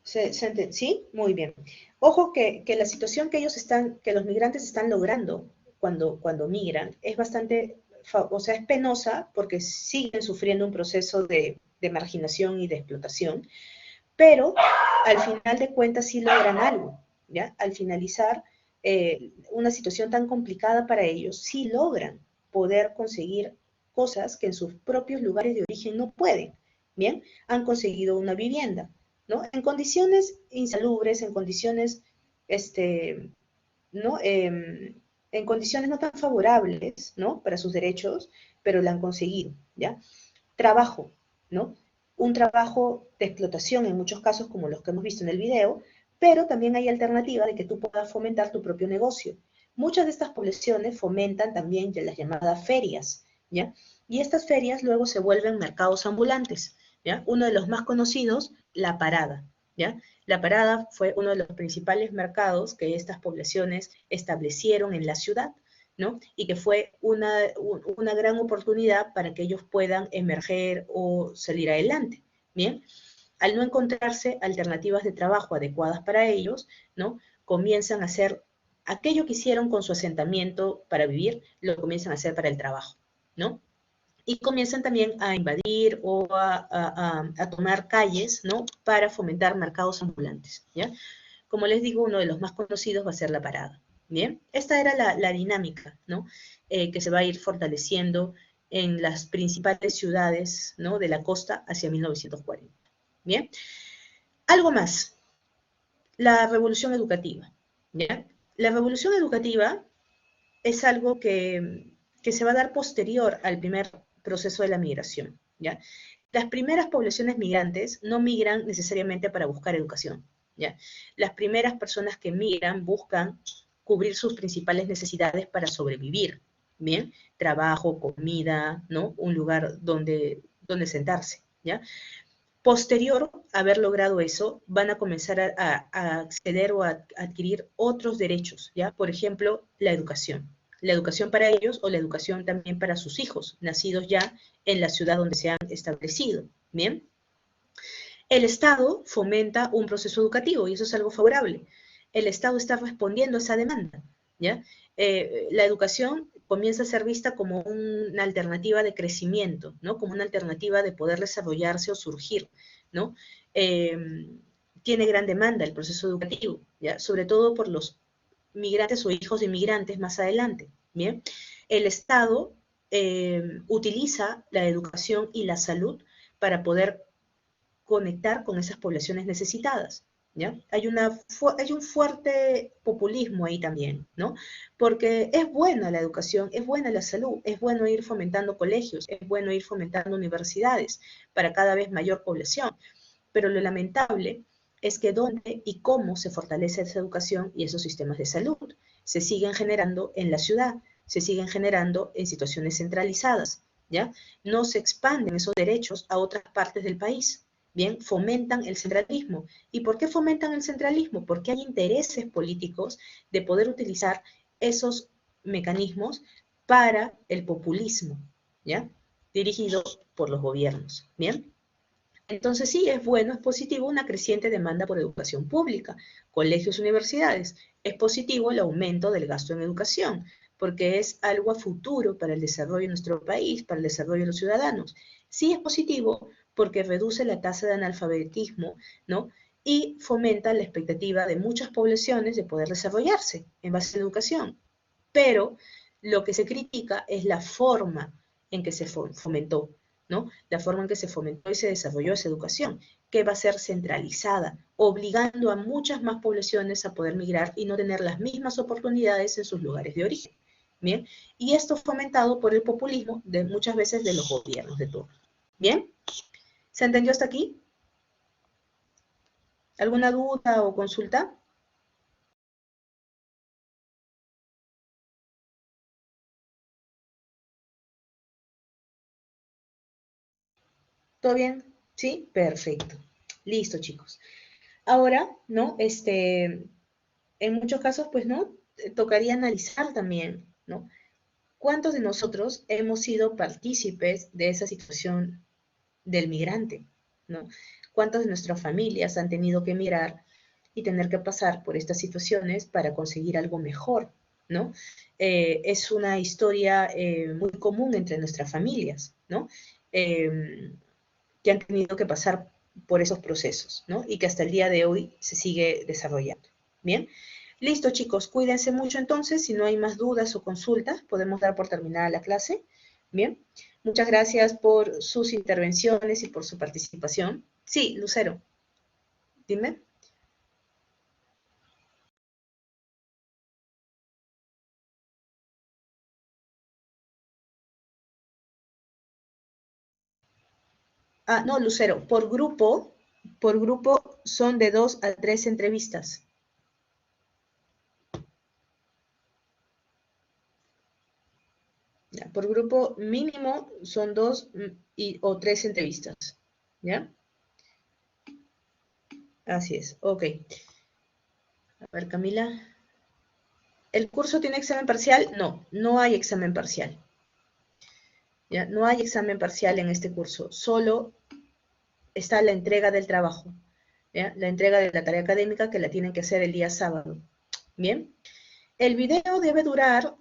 ¿Sí? Muy bien. Ojo que la situación que los migrantes están logrando cuando migran es bastante, o sea, es penosa porque siguen sufriendo un proceso de marginación y de explotación, pero al final de cuentas sí logran algo, ¿ya? Al finalizar una situación tan complicada para ellos, sí logran poder conseguir cosas que en sus propios lugares de origen no pueden, ¿bien? Han conseguido una vivienda, ¿no? En condiciones insalubres, en condiciones, ¿no? En condiciones no tan favorables, ¿no?, para sus derechos, pero la han conseguido, ¿ya? Trabajo, ¿no? Un trabajo de explotación en muchos casos, como los que hemos visto en el video, pero también hay alternativa de que tú puedas fomentar tu propio negocio. Muchas de estas poblaciones fomentan también las llamadas ferias, ¿ya? Y estas ferias luego se vuelven mercados ambulantes, ¿ya? Uno de los más conocidos, La Parada, ¿ya? La Parada fue uno de los principales mercados que estas poblaciones establecieron en la ciudad, ¿no? Y que fue una gran oportunidad para que ellos puedan emerger o salir adelante, ¿bien? Al no encontrarse alternativas de trabajo adecuadas para ellos, ¿no? Comienzan a hacer aquello que hicieron con su asentamiento para vivir, lo comienzan a hacer para el trabajo, ¿no? Y comienzan también a invadir o a tomar calles, ¿no? Para fomentar mercados ambulantes, ¿ya? Como les digo, uno de los más conocidos va a ser La Parada, ¿bien? Esta era la dinámica, ¿no? Que se va a ir fortaleciendo en las principales ciudades, ¿no? De la costa hacia 1940, ¿bien? Algo más, la revolución educativa, ¿ya? La revolución educativa es algo que se va a dar posterior al primer proceso de la migración, ¿ya? Las primeras poblaciones migrantes no migran necesariamente para buscar educación, ¿ya? Las primeras personas que migran buscan cubrir sus principales necesidades para sobrevivir, ¿bien? Trabajo, comida, ¿no? Un lugar donde sentarse, ¿ya? Posterior a haber logrado eso, van a comenzar a acceder o a adquirir otros derechos, ¿ya? Por ejemplo, la educación para ellos o la educación también para sus hijos, nacidos ya en la ciudad donde se han establecido, ¿bien? El Estado fomenta un proceso educativo y eso es algo favorable. El Estado está respondiendo a esa demanda, ¿ya? La educación comienza a ser vista como una alternativa de crecimiento, ¿no? Como una alternativa de poder desarrollarse o surgir, ¿no? Tiene gran demanda el proceso educativo, ¿ya? Sobre todo por los migrantes o hijos de inmigrantes más adelante, ¿bien? El Estado utiliza la educación y la salud para poder conectar con esas poblaciones necesitadas, ¿ya? Hay un fuerte populismo ahí también, ¿no? Porque es buena la educación, es buena la salud, es bueno ir fomentando colegios, es bueno ir fomentando universidades para cada vez mayor población, pero lo lamentable es que dónde y cómo se fortalece esa educación y esos sistemas de salud se siguen generando en la ciudad, se siguen generando en situaciones centralizadas, ¿ya? No se expanden esos derechos a otras partes del país. Bien, fomentan el centralismo. ¿Y por qué fomentan el centralismo? Porque hay intereses políticos de poder utilizar esos mecanismos para el populismo, ¿ya? Dirigido por los gobiernos, ¿bien? Entonces sí, es bueno, es positivo una creciente demanda por educación pública, colegios, universidades. Es positivo el aumento del gasto en educación, porque es algo a futuro para el desarrollo de nuestro país, para el desarrollo de los ciudadanos. Sí es positivo porque reduce la tasa de analfabetismo, ¿no? Y fomenta la expectativa de muchas poblaciones de poder desarrollarse en base a la educación. Pero lo que se critica es la forma en que se fomentó, ¿no? La forma en que se fomentó y se desarrolló esa educación, que va a ser centralizada, obligando a muchas más poblaciones a poder migrar y no tener las mismas oportunidades en sus lugares de origen. Bien, y esto fomentado por el populismo de muchas veces de los gobiernos de turno. Bien, ¿se entendió hasta aquí? ¿Alguna duda o consulta? ¿Todo bien? ¿Sí? Perfecto. Listo, chicos. Ahora, ¿no? En muchos casos, pues, ¿no? Tocaría analizar también, ¿no? ¿Cuántos de nosotros hemos sido partícipes de esa situación del migrante, ¿no? ¿Cuántas de nuestras familias han tenido que emigrar y tener que pasar por estas situaciones para conseguir algo mejor, ¿no? Es una historia muy común entre nuestras familias, ¿no? Que han tenido que pasar por esos procesos, ¿no? Y que hasta el día de hoy se sigue desarrollando. Bien, listo chicos, cuídense mucho entonces, si no hay más dudas o consultas, podemos dar por terminada la clase. Bien, muchas gracias por sus intervenciones y por su participación. Sí, Lucero, dime. Ah, no, Lucero, por grupo son de 2 a 3 entrevistas. Ya, por grupo mínimo son 2 o 3 entrevistas. ¿Ya? Así es, ok. A ver, Camila. ¿El curso tiene examen parcial? No, no hay examen parcial. ¿Ya? No hay examen parcial en este curso, solo está la entrega del trabajo, ¿ya? La entrega de la tarea académica que la tienen que hacer el día sábado. Bien, el video debe durar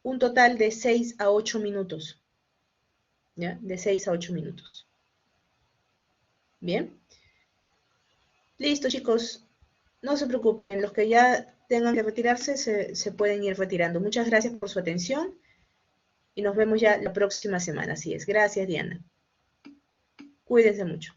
un total de 6 a 8 minutos, ¿ya? De 6 a 8 minutos. Bien. Listo, chicos. No se preocupen, los que ya tengan que retirarse se pueden ir retirando. Muchas gracias por su atención y nos vemos ya la próxima semana. Así es. Gracias, Diana. Cuídense mucho.